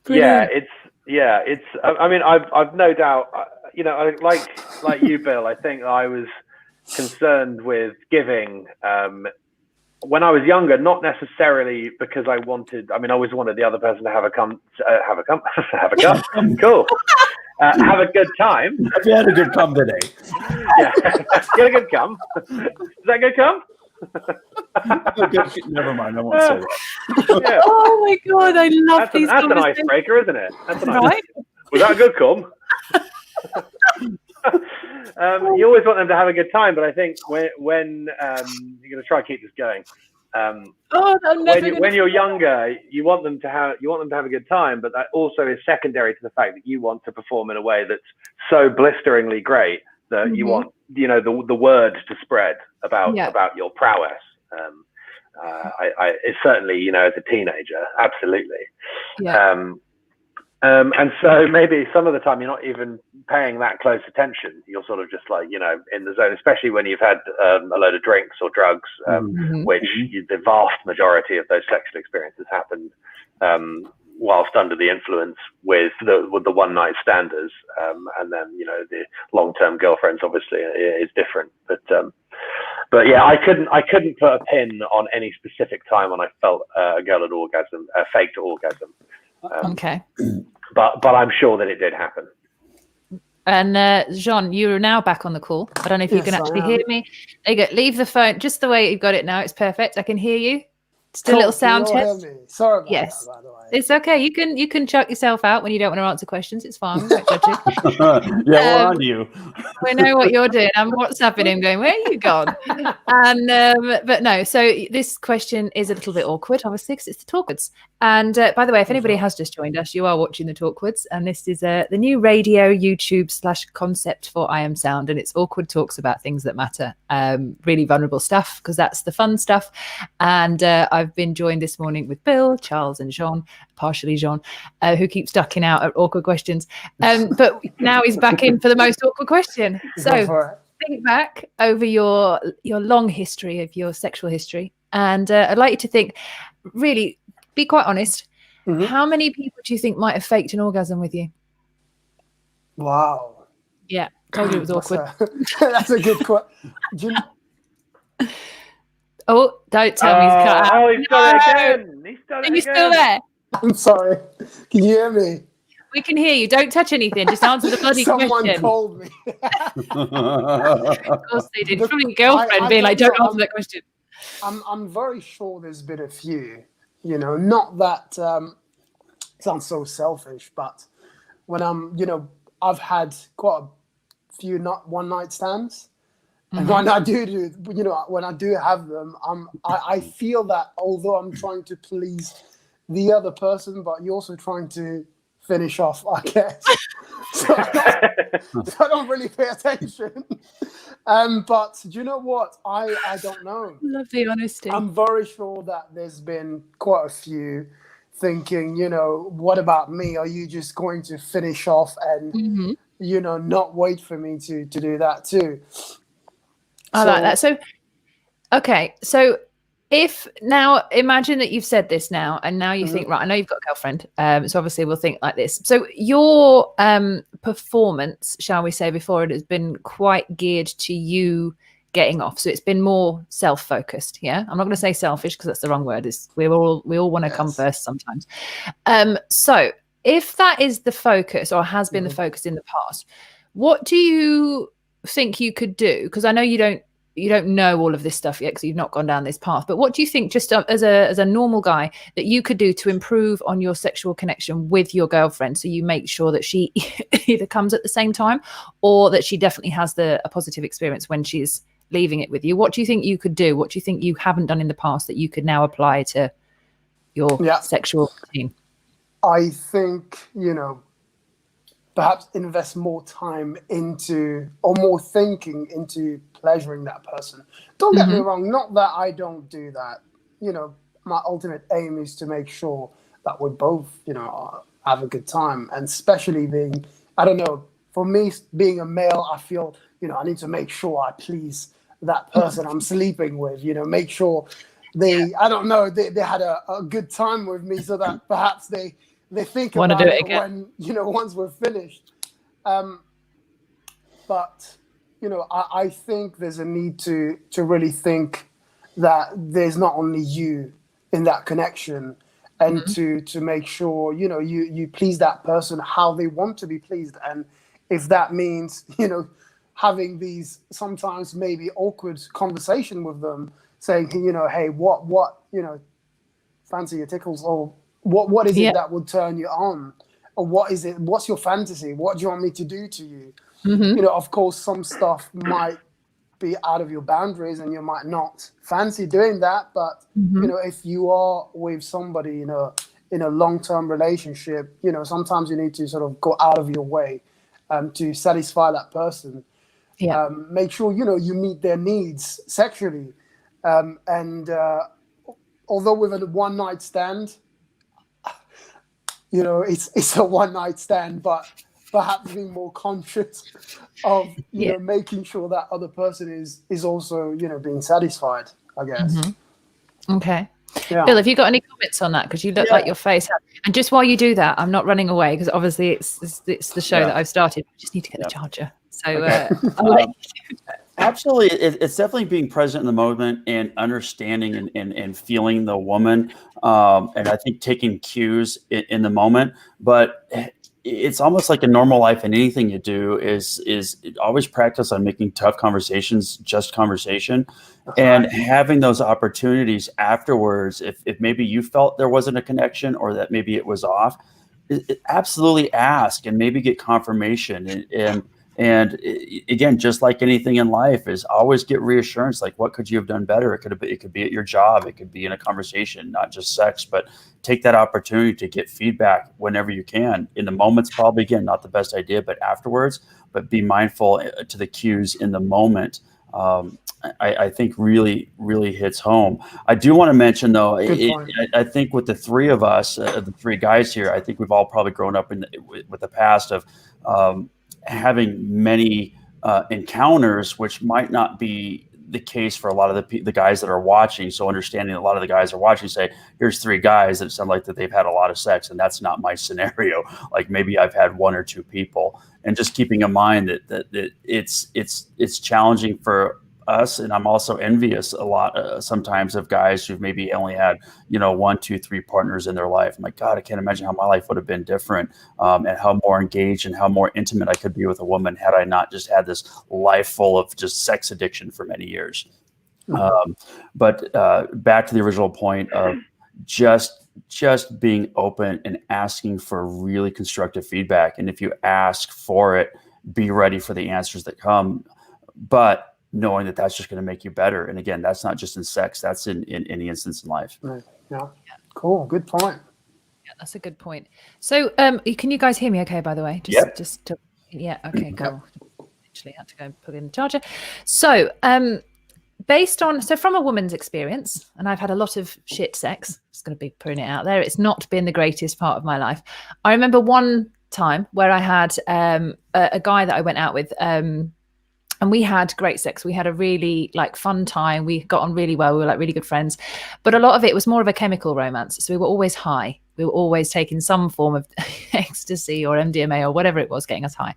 It's I mean, I've no doubt, like you, Bill, I think I was concerned with giving when I was younger, not necessarily because I always wanted the other person to have a cum, cool. Have a good time. If you had a good cum today. Yeah, get a good cum. Is that good cum? Never mind, I won't say that. Yeah. Oh my god, I love these. That's an icebreaker, isn't it? That's an icebreaker. Was that a good cum? You always want them to have a good time, but I think when you're going to try and keep this going, when you're younger, you want them to have a good time, but that also is secondary to the fact that you want to perform in a way that's so blisteringly great that you want the word to spread about your prowess. It's certainly as a teenager, absolutely. And so maybe some of the time you're not even paying that close attention. You're sort of just like, in the zone, especially when you've had a load of drinks or drugs, which the vast majority of those sexual experiences happened whilst under the influence with the one night standers. And then, the long-term girlfriends obviously is different. But yeah, I couldn't put a pin on any specific time when I felt a girl had faked orgasm. Okay. But I'm sure that it did happen. And Jean, you're now back on the call. I don't know if you can actually hear me. There you go. Leave the phone just the way you've got it now. It's perfect. I can hear you. Just a little sound Can you all test. hear me? Sorry about Yes. that, by the way. It's okay. You can chuck yourself out when you don't want to answer questions. It's fine. We won't judge you. Yeah, we're on to you. We know what you're doing. I'm WhatsApping him going, where are you gone? And but no, so this question is a little bit awkward, obviously, because it's the Talkwards. And by the way, if anybody has just joined us, you are watching the Talkwards, and this is the new radio YouTube / concept for I Am Sound, and it's awkward talks about things that matter, really vulnerable stuff, because that's the fun stuff. And I've been joined this morning with Bill, Charles, and Jean, partially Jean, who keeps ducking out at awkward questions. But now he's back in for the most awkward question. So think back over your long history of your sexual history, and I'd like you to think, really, be quite honest. Mhm. How many people do you think might have faked an orgasm with you? Wow. Yeah, told you it was awkward. That's a good question. Oh, don't tell me he's cut out. Oh, he's done it again. He's done it Are you again. still there? I'm sorry. Can you hear me? We can hear you. Don't touch anything. Just answer the bloody Someone question. told me. Of course they did. Look, Probably your girlfriend I being like, don't know. answer that question. I'm very sure there's been a few, not that sounds so selfish, but when I've had quite a few one night stands. And when I when I do have them, I feel that although I'm trying to please the other person, but you're also trying to finish off, I guess. So I don't really pay attention. But do you know what? I don't know. Love the honesty. I'm very sure that there's been quite a few thinking, what about me? Are you just going to finish off and, not wait for me to do that too? I like that. So, okay. So if now, imagine that you've said this now, and now you think, right, I know you've got a girlfriend. So obviously we'll think like this. So your performance, shall we say, before it has been quite geared to you getting off. So it's been more self-focused. Yeah. I'm not going to say selfish because that's the wrong word. We all want to come first sometimes. So if that is the focus, or has been the focus in the past, what do you think you could do? Because I know you don't know all of this stuff yet because you've not gone down this path, but what do you think, just as a normal guy, that you could do to improve on your sexual connection with your girlfriend, so you make sure that she either comes at the same time or that she definitely has a positive experience when she's leaving it with you? What do you think you could do? What do you think you haven't done in the past that you could now apply to your sexual routine? I think, perhaps invest more time into, or more thinking into, pleasuring that person. Don't get me wrong, not that I don't do that. My ultimate aim is to make sure that we both, have a good time. And especially being, I don't know, for me, being a male, I feel, I need to make sure I please that person I'm sleeping with, make sure they had a good time with me, so that perhaps they think about it when, once we're finished. But, I think there's a need to really think that there's not only you in that connection, and to make sure, you please that person how they want to be pleased. And if that means, having these sometimes maybe awkward conversation with them, saying, hey, what, fancy your tickles, or what is it that would turn you on? Or what's your fantasy? What do you want me to do to you? Of course, some stuff might be out of your boundaries and you might not fancy doing that. But, if you are with somebody, in a long-term relationship, sometimes you need to sort of go out of your way to satisfy that person. Make sure, you meet their needs sexually. And although with a one-night stand, it's a one-night stand, but perhaps being more conscious of, making sure that other person is also, being satisfied, I guess. Okay. Yeah. Bill, have you got any comments on that? Because you look like your face. And just while you do that, I'm not running away, because obviously it's the show that I've started. I just need to get the charger. So I'll let you do that. Absolutely. It's definitely being present in the moment and understanding and feeling the woman. And I think taking cues in the moment. But it's almost like a normal life, and anything you do is always practice on making tough conversations just conversation. And having those opportunities afterwards, if maybe you felt there wasn't a connection or that maybe it was off, absolutely ask and maybe get confirmation. And again, just like anything in life, is always get reassurance. Like, what could you have done better? It could be at your job. It could be in a conversation, not just sex, but take that opportunity to get feedback whenever you can. In the moment's probably, again, not the best idea, but afterwards, but be mindful to the cues in the moment. I think really hits home. I do want to mention, though, I think with the three of us, the three guys here, I think we've all probably grown up with the past of having many encounters, which might not be the case for a lot of the guys that are watching. So understanding a lot of the guys are watching say, here's three guys that sound like that they've had a lot of sex, and that's not my scenario. Like, maybe I've had one or two people, and just keeping in mind that it's challenging for us. And I'm also envious a lot sometimes of guys who've maybe only had, 1, 2, 3 partners in their life. I'm like, God, I can't imagine how my life would have been different, and how more engaged and how more intimate I could be with a woman had I not just had this life full of just sex addiction for many years. But back to the original point of just being open and asking for really constructive feedback. And if you ask for it, be ready for the answers that come. But knowing that that's just going to make you better. And again, that's not just in sex, that's in any instance in life. Right. Yeah. Cool. Good point. Yeah, that's a good point. So can you guys hear me okay, by the way? Yeah. Okay, cool. Literally had to go and plug in the charger. So from a woman's experience, and I've had a lot of shit sex, just going to be putting it out there. It's not been the greatest part of my life. I remember one time where I had a guy that I went out with, and we had great sex. We had a really fun time. We got on really well. We were really good friends. But a lot of it was more of a chemical romance. So we were always high. We were always taking some form of ecstasy or MDMA or whatever it was getting us high.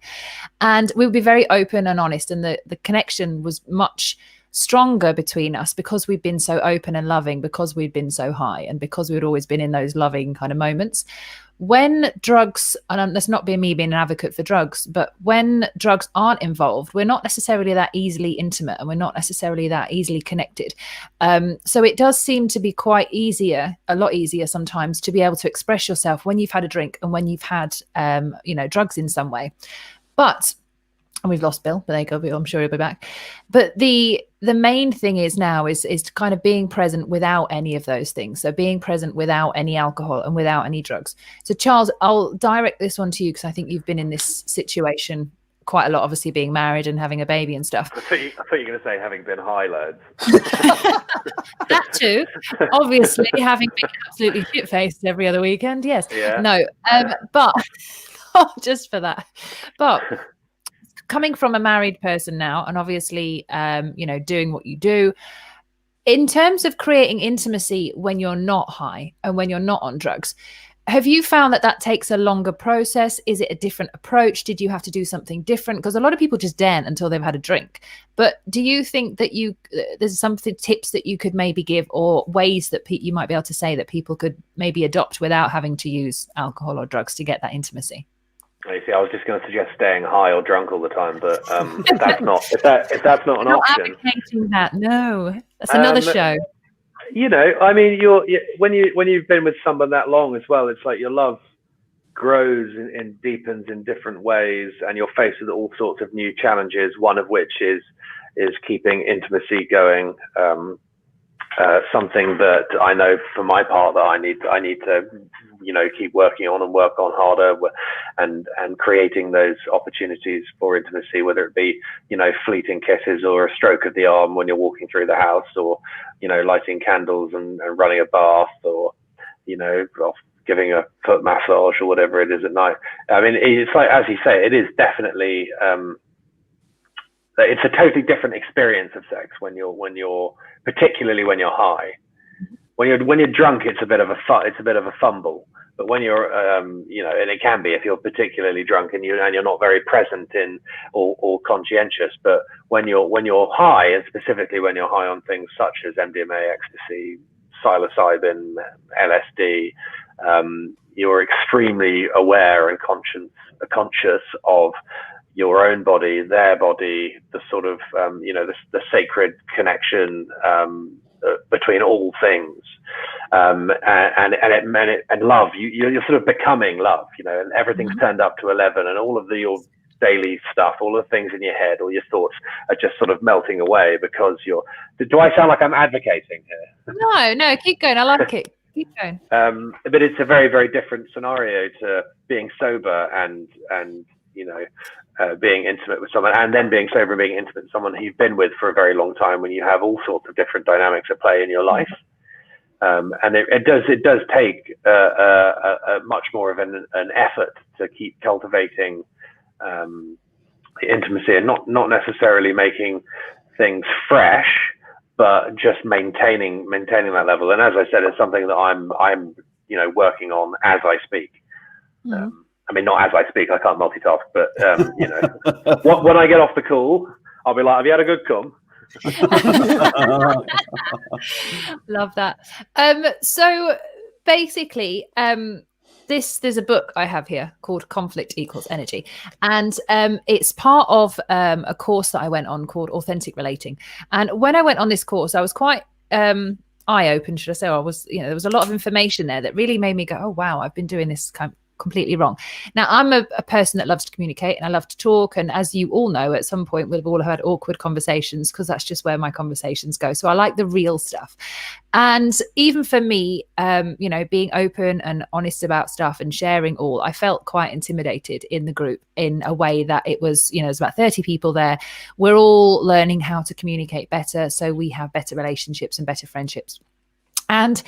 And we would be very open and honest. And the connection was much stronger between us because we'd been so open and loving, because we'd been so high, and because we'd always been in those loving kind of moments. When drugs, and that's not me being an advocate for drugs, but when drugs aren't involved, we're not necessarily that easily intimate, and we're not necessarily that easily connected. So it does seem to be a lot easier sometimes to be able to express yourself when you've had a drink and when you've had, drugs in some way. And we've lost Bill, but there you go. I'm sure he'll be back. But the main thing is now is kind of being present without any of those things. So being present without any alcohol and without any drugs. So Charles, I'll direct this one to you because I think you've been in this situation quite a lot, obviously being married and having a baby and stuff. I thought you were going to say having been high loads. That too. Obviously, having been absolutely shit-faced every other weekend. Yes. Yeah. No. But not just for that. But coming from a married person now, and obviously, doing what you do, in terms of creating intimacy when you're not high and when you're not on drugs, have you found that takes a longer process? Is it a different approach? Did you have to do something different? Because a lot of people just daren't until they've had a drink. But do you think that there's tips that you could maybe give, or ways that you might be able to say that people could maybe adopt without having to use alcohol or drugs to get that intimacy? You see, I was just going to suggest staying high or drunk all the time, but if that's not an option. Not advocating that. No, that's another show. When you've been with someone that long as well, it's like your love grows and deepens in different ways, and you're faced with all sorts of new challenges. One of which is keeping intimacy going. Something that I know for my part that I need to keep working on and work on harder, and creating those opportunities for intimacy, whether it be fleeting kisses or a stroke of the arm when you're walking through the house, or lighting candles and running a bath, or giving a foot massage or whatever it is at night. I mean, it's like, as you say, it is definitely it's a totally different experience of sex when you're particularly when you're high. When you're drunk, it's a bit of a fumble. But when you're, and it can be if you're particularly drunk and you're not very present in or conscientious. But when you're high, and specifically when you're high on things such as MDMA, ecstasy, psilocybin, LSD, you're extremely aware and conscious of your own body, their body, the sort of the sacred connection between all things, and love. You're sort of becoming love, and everything's turned up to 11, and all of your daily stuff, all the things in your head, all your thoughts are just sort of melting away because do I sound like I'm advocating here? No, keep going. I like it. Keep going. But it's a very, very different scenario to being sober and being intimate with someone, and then being sober and being intimate with someone who you've been with for a very long time, when you have all sorts of different dynamics at play in your life. And it does take a much more of an effort to keep cultivating intimacy, and not necessarily making things fresh, but just maintaining that level. And as I said, it's something that I'm working on as I speak. I mean, not as I speak, I can't multitask, but when I get off the call, I'll be like, have you had a good cum? Love that. So basically, there's a book I have here called Conflict Equals Energy, and it's part of a course that I went on called Authentic Relating. And when I went on this course, I was quite eye-opened, should I say. There was a lot of information there that really made me go, oh wow, I've been doing this completely wrong. Now, I'm a person that loves to communicate and I love to talk, and as you all know, at some point we've all had awkward conversations, because that's just where my conversations go. So I like the real stuff. And even for me, being open and honest about stuff and sharing all, I felt quite intimidated in the group, in a way that it was, there's about 30 people there. We're all learning how to communicate better, so we have better relationships and better friendships. And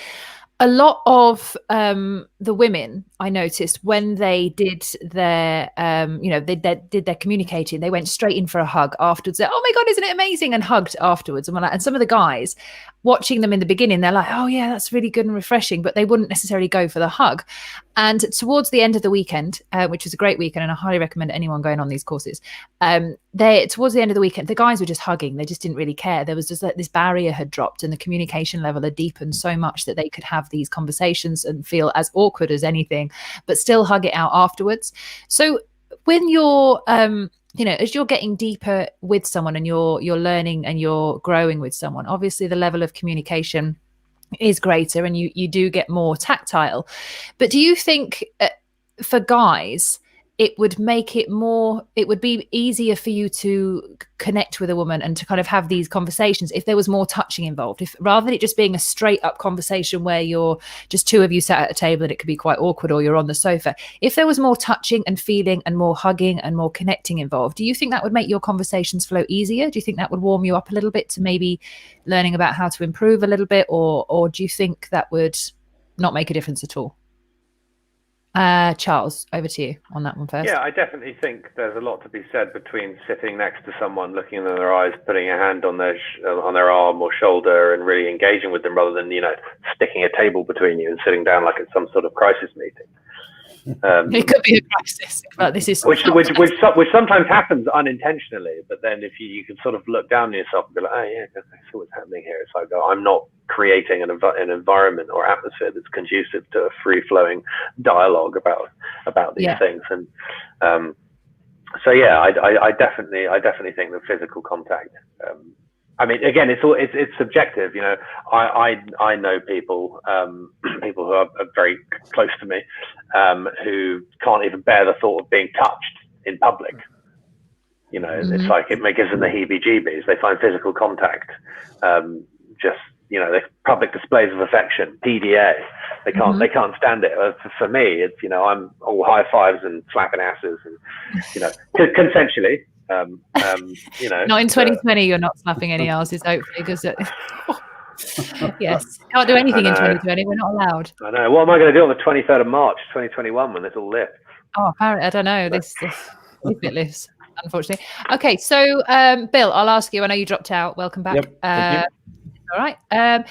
a lot of the women, I noticed, when they did their, they did their communicating, they went straight in for a hug afterwards. They're, oh my God, isn't it amazing? And hugged afterwards. And some of the guys, watching them in the beginning, they're like, oh yeah, that's really good and refreshing, but they wouldn't necessarily go for the hug. And towards the end of the weekend, which was a great weekend, and I highly recommend anyone going on these courses, towards the end of the weekend, the guys were just hugging. They just didn't really care. There was just like this barrier had dropped, and the communication level had deepened so much that they could have these conversations and feel as awkward as anything, but still hug it out afterwards. So when you're as you're getting deeper with someone and you're learning and you're growing with someone, obviously the level of communication is greater and you do get more tactile. But do you think for guys, it would be easier for you to connect with a woman and to kind of have these conversations if there was more touching involved, if rather than it just being a straight up conversation where you're just two of you sat at a table and it could be quite awkward, or you're on the sofa? If there was more touching and feeling and more hugging and more connecting involved, do you think that would make your conversations flow easier? Do you think that would warm you up a little bit to maybe learning about how to improve a little bit, or do you think that would not make a difference at all? Charles, over to you on that one first. Yeah, I definitely think there's a lot to be said between sitting next to someone, looking in their eyes, putting a hand on their arm or shoulder, and really engaging with them, rather than sticking a table between you and sitting down like it's some sort of crisis meeting. It could be a crisis, but this is which sometimes happens unintentionally. But then if you can sort of look down on yourself and be like, oh yeah, I see what's happening here. It's like, I'm not creating an environment or atmosphere that's conducive to a free-flowing dialogue about these things. And so yeah, I definitely think that physical contact. I mean, again, it's subjective. I know people who are very close to me, who can't even bear the thought of being touched in public. It's like it gives them the heebie-jeebies. They find physical contact the public displays of affection, PDA. They can't stand it. For me, it's I'm all high fives and slapping asses, and consensually. Not in 2020. You're not slapping any asses, hopefully, because yes, can't do anything in 2020. We're not allowed. I know. What am I going to do on the 23rd of March, 2021, when this all lifts? Oh, apparently, I don't know. This bit lifts, unfortunately. Okay, so Bill, I'll ask you. I know you dropped out. Welcome back. Yep, thank you. All right. I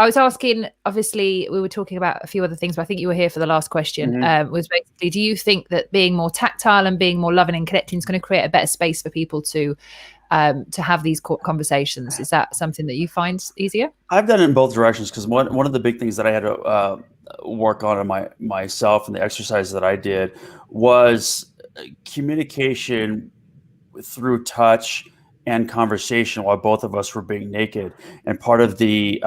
was asking, obviously we were talking about a few other things, but I think you were here for the last question. Was basically, do you think that being more tactile and being more loving and connecting is going to create a better space for people to have these conversations? Is that something that you find easier? I've done it in both directions, because one of the big things that I had to work on myself and the exercises that I did was communication through touch and conversation while both of us were being naked. And part of the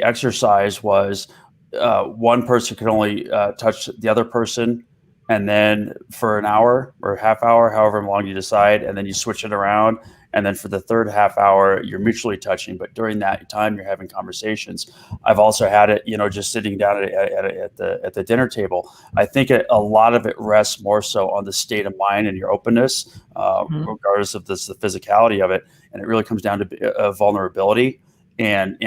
exercise was one person could only touch the other person, and then for an hour or half hour, however long you decide, and then you switch it around. And then for the third half hour, you're mutually touching. But during that time, you're having conversations. I've also had it, just sitting down at the dinner table. I think a lot of it rests more so on the state of mind and your openness, regardless of the physicality of it. And it really comes down to vulnerability and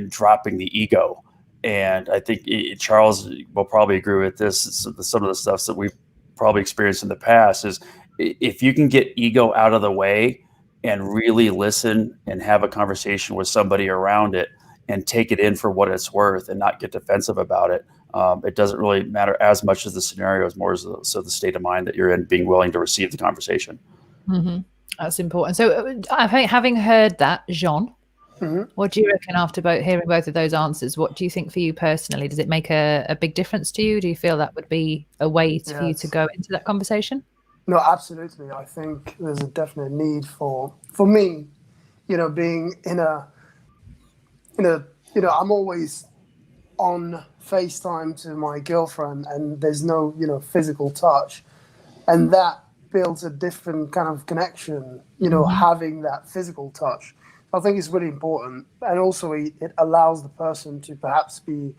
dropping the ego. And I think Charles will probably agree with this. Some of the stuff that we've probably experienced in the past is if you can get ego out of the way and really listen and have a conversation with somebody around it and take it in for what it's worth and not get defensive about it. It doesn't really matter as much as the scenario, as more as the state of mind that you're in, being willing to receive the conversation. Mm-hmm. That's important. So I think having heard that, Jean, what do you reckon after hearing both of those answers? What do you think for you personally? Does it make a big difference to you? Do you feel that would be a way for you to go into that conversation? No, absolutely. I think there's a definite need for me, being in a, I'm always on FaceTime to my girlfriend and there's no, physical touch. And that builds a different kind of connection, having that physical touch. I think it's really important. And also it allows the person to perhaps be,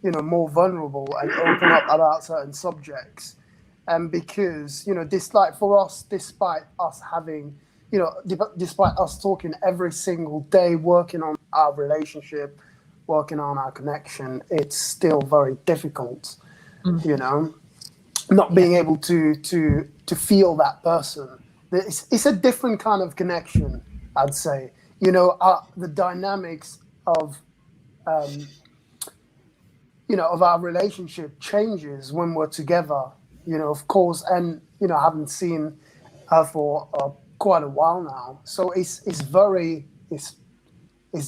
more vulnerable and open up about certain subjects. And because, for us, despite us having, despite us talking every single day, working on our relationship, working on our connection, it's still very difficult, not being able to feel that person. It's a different kind of connection, I'd say. The dynamics of, of our relationship changes when we're together. Of course, and I haven't seen her for quite a while now, so it's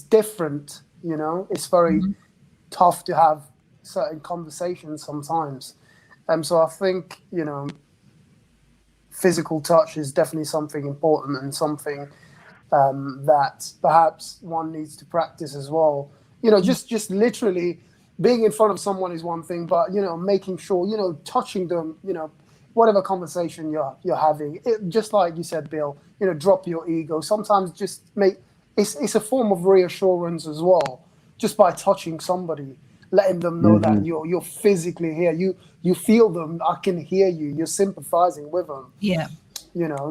different. It's very tough to have certain conversations sometimes, so I think physical touch is definitely something important and something that perhaps one needs to practice as well. Just literally. Being in front of someone is one thing, but making sure touching them, whatever conversation you're having, just like you said, Bill, drop your ego. Sometimes just it's a form of reassurance as well, just by touching somebody, letting them know that you're physically here, you feel them, I can hear you, you're sympathizing with them. Yeah.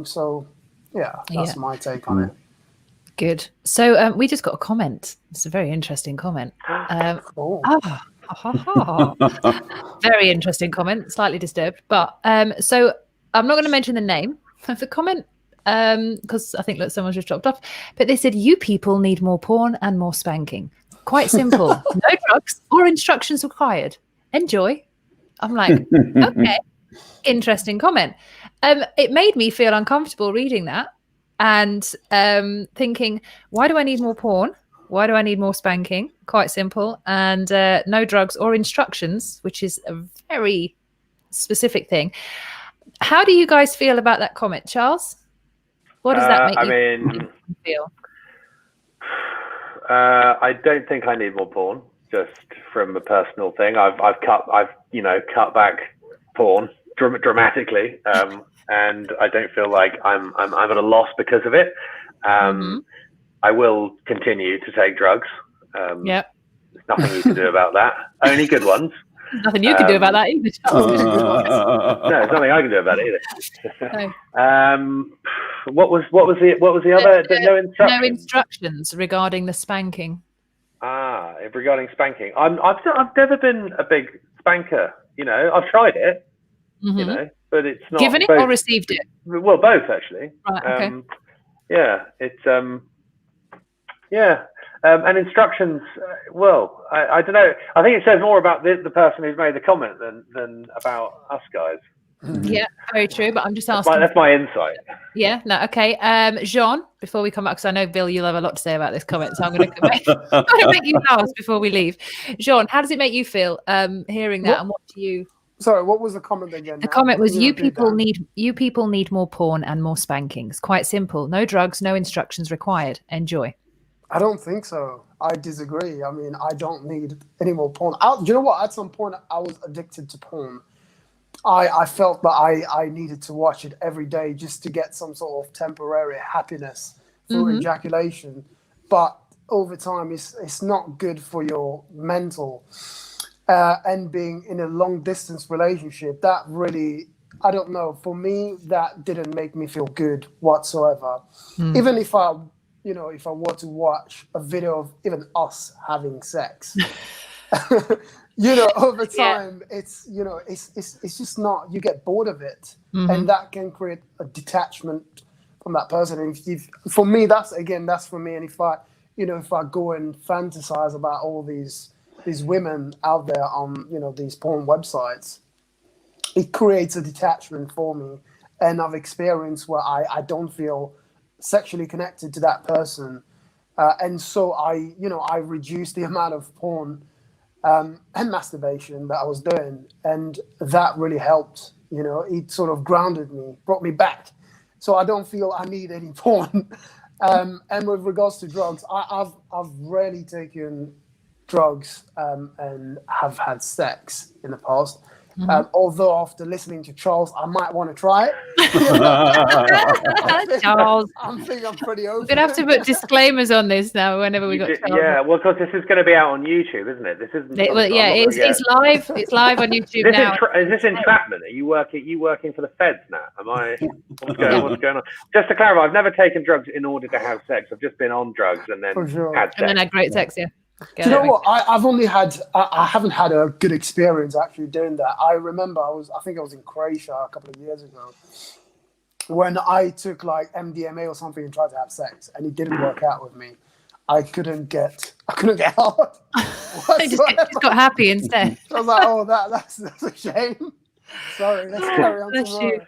So that's my take on it. Good. So we just got a comment. It's a very interesting comment. Very interesting comment. Slightly disturbed, but so I'm not going to mention the name of the comment because I think someone's just dropped off. But they said, "You people need more porn and more spanking. Quite simple. No drugs or instructions required. Enjoy." I'm like, okay, interesting comment. It made me feel uncomfortable reading that. And thinking, why do I need more porn? Why do I need more spanking? Quite simple. And no drugs or instructions, which is a very specific thing. How do you guys feel about that comment, Charles? What does that make you feel? I don't think I need more porn, just from a personal thing. I've cut back porn dramatically. And I don't feel like I'm at a loss because of it. I will continue to take drugs. There's nothing you can do about that. Only good ones. There's nothing you can do about that either, Charles. No, there's nothing I can do about it either. No. What was the other? No instructions. No instructions regarding the spanking. Regarding spanking, I've never been a big spanker. I've tried it. But it's not given it or received it. Well, both actually. Right. Okay. It's and instructions. I don't know. I think it says more about the person who's made the comment than about us guys. Yeah, very true. But I'm just That's asking. that's my insight. Yeah, no, okay. Jean, before we come back, because I know, Bill, you'll have a lot to say about this comment, so I'm going to make you last before we leave. Jean, how does it make you feel hearing that, and what do you... Sorry, what was the comment again? The comment was, Can you repeat that? people need more porn and more spankings. Quite simple. No drugs, no instructions required. Enjoy. I don't think so. I disagree. I mean, I don't need any more porn. Do you know what? At some point, I was addicted to porn. I felt that I needed to watch it every day just to get some sort of temporary happiness through ejaculation. But over time, it's not good for your mental. And being in a long distance relationship, that really, I don't know, for me, that didn't make me feel good whatsoever. Even if I were to watch a video of even us having sex, over time, it's just not, you get bored of it. And that can create a detachment from that person. And for me, that's for me. And if I go and fantasize about all these women out there on, these porn websites, it creates a detachment for me. And I've experienced where I don't feel sexually connected to that person. And so I reduced the amount of porn and masturbation that I was doing. And that really helped. It sort of grounded me, brought me back. So I don't feel I need any porn. And with regards to drugs, I've rarely taken drugs and have had sex in the past. Although after listening to Charles, I might want to try it. Charles, I think I'm pretty open. we're going to have to put disclaimers on this now whenever we got Charles. Yeah, well, because this is going to be out on YouTube, isn't it? This isn't. It's live. It's live on YouTube now. Is this entrapment? Are you working for the feds now? What's going on? Just to clarify, I've never taken drugs in order to have sex. I've just been on drugs and then had sex. And then had great sex, yeah. Do you know what? I haven't had a good experience actually doing that. I remember I think I was in Croatia a couple of years ago when I took like MDMA or something and tried to have sex, and it didn't work out with me. I couldn't get hard. just got happy instead. I was like, oh, that's a shame. Sorry, let's carry on tomorrow.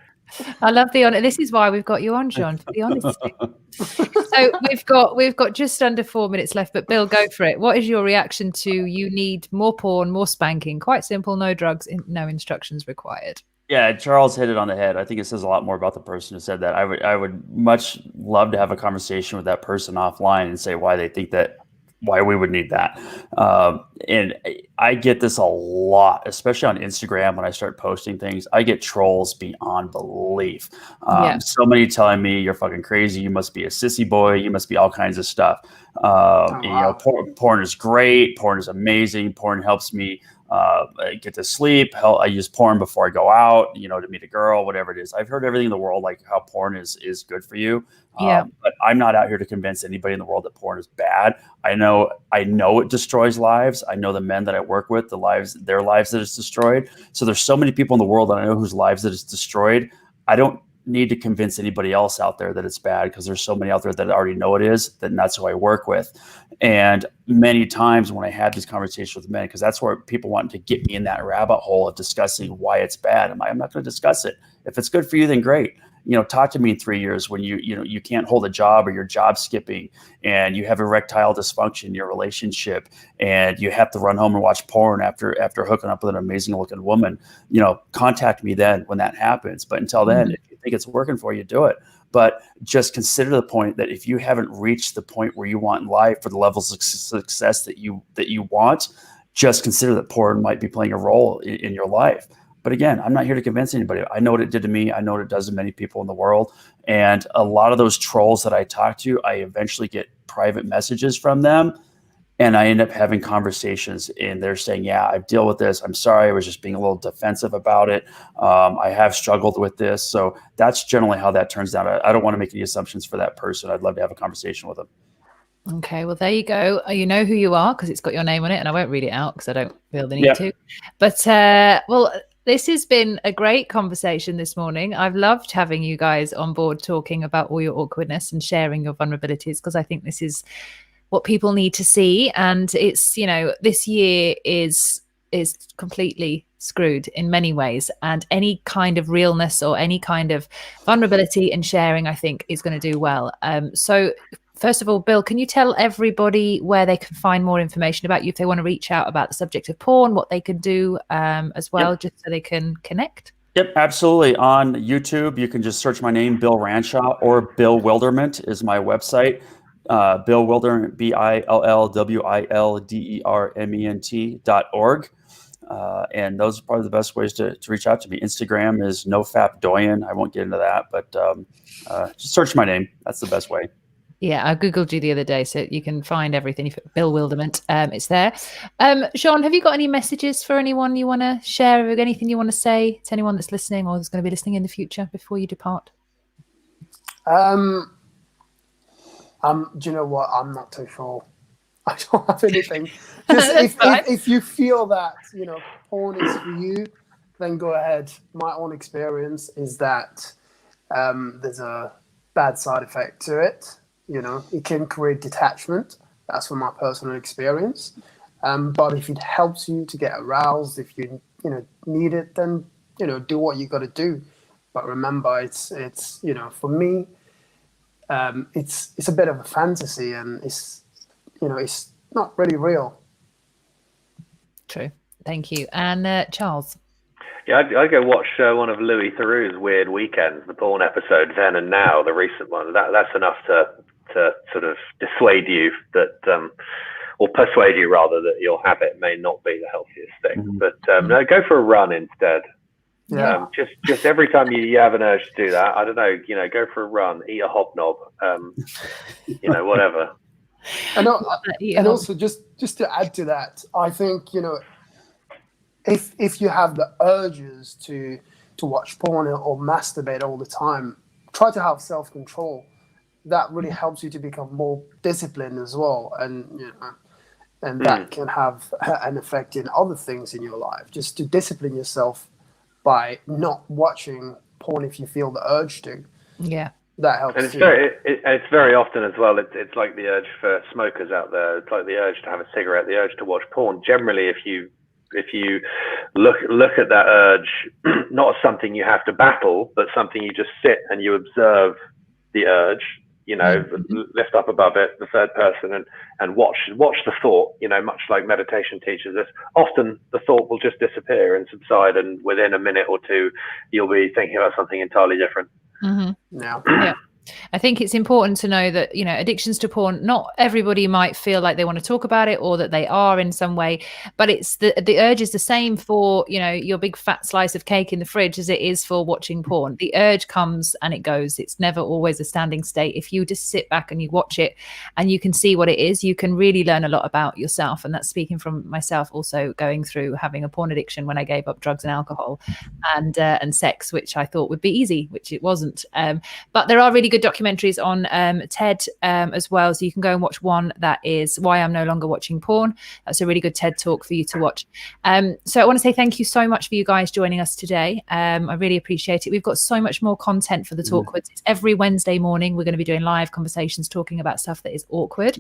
I love the honesty. This is why we've got you on, John, for the honesty. So we've got just under 4 minutes left, but Bill, go for it. What is your reaction to you need more porn, more spanking? Quite simple, no drugs, no instructions required. Yeah, Charles hit it on the head. I think it says a lot more about the person who said that. I would much love to have a conversation with that person offline and say why they think that, why we would need that. And I get this a lot, especially on Instagram when I start posting things. I get trolls beyond belief. So many telling me you're fucking crazy. You must be a sissy boy. You must be all kinds of stuff. Porn is great. Porn is amazing. Porn helps me get to sleep. Hell, I use porn before I go out, to meet a girl, whatever it is. I've heard everything in the world, like how porn is good for you. But I'm not out here to convince anybody in the world that porn is bad. I know it destroys lives. I know the men that I work with, their lives that it's destroyed. So there's so many people in the world that I know whose lives that it's destroyed. I don't need to convince anybody else out there that it's bad, because there's so many out there that already know it is, and that's who I work with. And many times when I have these conversations with men, because that's where people want to get me in that rabbit hole of discussing why it's bad. I'm not going to discuss it. If it's good for you, then great. Talk to me in 3 years when you can't hold a job, or you're job skipping, and you have erectile dysfunction in your relationship, and you have to run home and watch porn after hooking up with an amazing looking woman. Contact me then when that happens. But until then, if you think it's working for you, do it. But just consider the point that if you haven't reached the point where you want in life for the levels of success that you want, just consider that porn might be playing a role in your life. But again, I'm not here to convince anybody. I know what it did to me. I know what it does to many people in the world. And a lot of those trolls that I talk to, I eventually get private messages from them. And I end up having conversations, and they're saying, yeah, I deal with this. I'm sorry. I was just being a little defensive about it. I have struggled with this. So that's generally how that turns out. I don't want to make any assumptions for that person. I'd love to have a conversation with them. Okay, well, there you go. You know who you are, because it's got your name on it, and I won't read it out because I don't feel the need to. But, this has been a great conversation this morning. I've loved having you guys on board talking about all your awkwardness and sharing your vulnerabilities, because I think this is what people need to see. And it's, this year is completely screwed in many ways, and any kind of realness or any kind of vulnerability and sharing, I think, is going to do well. So first of all, Bill, can you tell everybody where they can find more information about you if they want to reach out about the subject of porn, what they can do as well, just so they can connect? Yep, absolutely. On YouTube, you can just search my name, Bill Ranshaw, or Bill Wilderment is my website. Bill Wilderment, BILLWILDERMENT.org. And those are probably the best ways to reach out to me. Instagram is nofapdoyen. I won't get into that, but just search my name. That's the best way. Yeah, I Googled you the other day, so you can find everything. If Bill Wilderment, it's there. Sean, have you got any messages for anyone you want to share? Anything you want to say to anyone that's listening or is going to be listening in the future before you depart? Do you know what? I'm not too sure. I don't have anything. Just if you feel that, you know, porn is for you, then go ahead. My own experience is that there's a bad side effect to it. You know, it can create detachment. That's from my personal experience. But if it helps you to get aroused, if you need it, then do what you got to do. But remember, it's for me, it's a bit of a fantasy, and it's not really real. True. Thank you. And Charles. Yeah, I'd go watch one of Louis Theroux's Weird Weekends, the porn episode Then and Now, the recent one. That's enough to sort of dissuade you that, or persuade you rather, that your habit may not be the healthiest thing. Mm-hmm. But no, go for a run instead. Yeah. Just every time you have an urge to do that, I don't know, go for a run, eat a hobnob, whatever. And also just to add to that, I think if you have the urges to watch porn or masturbate all the time, try to have self-control. That really helps you to become more disciplined as well, and that can have an effect in other things in your life. Just to discipline yourself by not watching porn if you feel the urge to. Yeah, that helps. And it's very often as well. It's like the urge for smokers out there. It's like the urge to have a cigarette, the urge to watch porn. Generally, if you look at that urge not as something you have to battle, but something you just sit and you observe the urge, lift up above it, the third person, and watch the thought, much like meditation teaches us. Often the thought will just disappear and subside, and within a minute or two, you'll be thinking about something entirely different. Mm-hmm. Yeah. I think it's important to know that, addictions to porn, not everybody might feel like they want to talk about it or that they are in some way, but it's the urge is the same for, your big fat slice of cake in the fridge as it is for watching porn. The urge comes and it goes. It's never always a standing state. If you just sit back and you watch it and you can see what it is, you can really learn a lot about yourself. And that's speaking from myself, also going through having a porn addiction when I gave up drugs and alcohol and sex, which I thought would be easy, which it wasn't. But there are really good documentaries on TED as well, so you can go and watch one that is Why I'm No Longer Watching Porn. That's a really good TED talk for you to watch. So I want to say thank you so much for you guys joining us today. I really appreciate it. We've got so much more content for the Talkwards. It's every Wednesday morning. We're going to be doing live conversations talking about stuff that is awkward.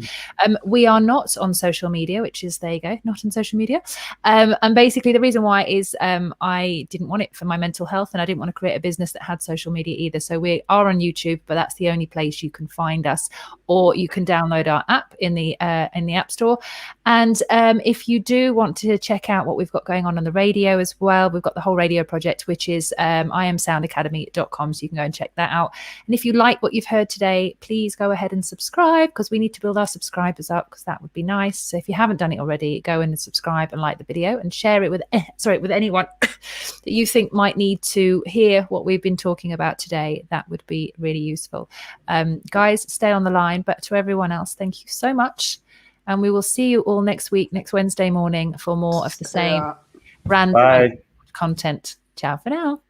We are not on social media, which is, there you go, not on social media. And basically the reason why is I didn't want it for my mental health, and I didn't want to create a business that had social media either. So we are on YouTube, but that's the only place you can find us, or you can download our app in the App Store. And if you do want to check out what we've got going on the radio as well, we've got the whole radio project, which is iamsoundacademy.com, so you can go and check that out. And if you like what you've heard today, please go ahead and subscribe, because we need to build our subscribers up, because that would be nice. So if you haven't done it already, go in and subscribe and like the video and share it with anyone that you think might need to hear what we've been talking about today. That would be really useful. Guys, stay on the line, but to everyone else, thank you so much, and we will see you all next week, next Wednesday morning, for more of the same random content. Ciao for now.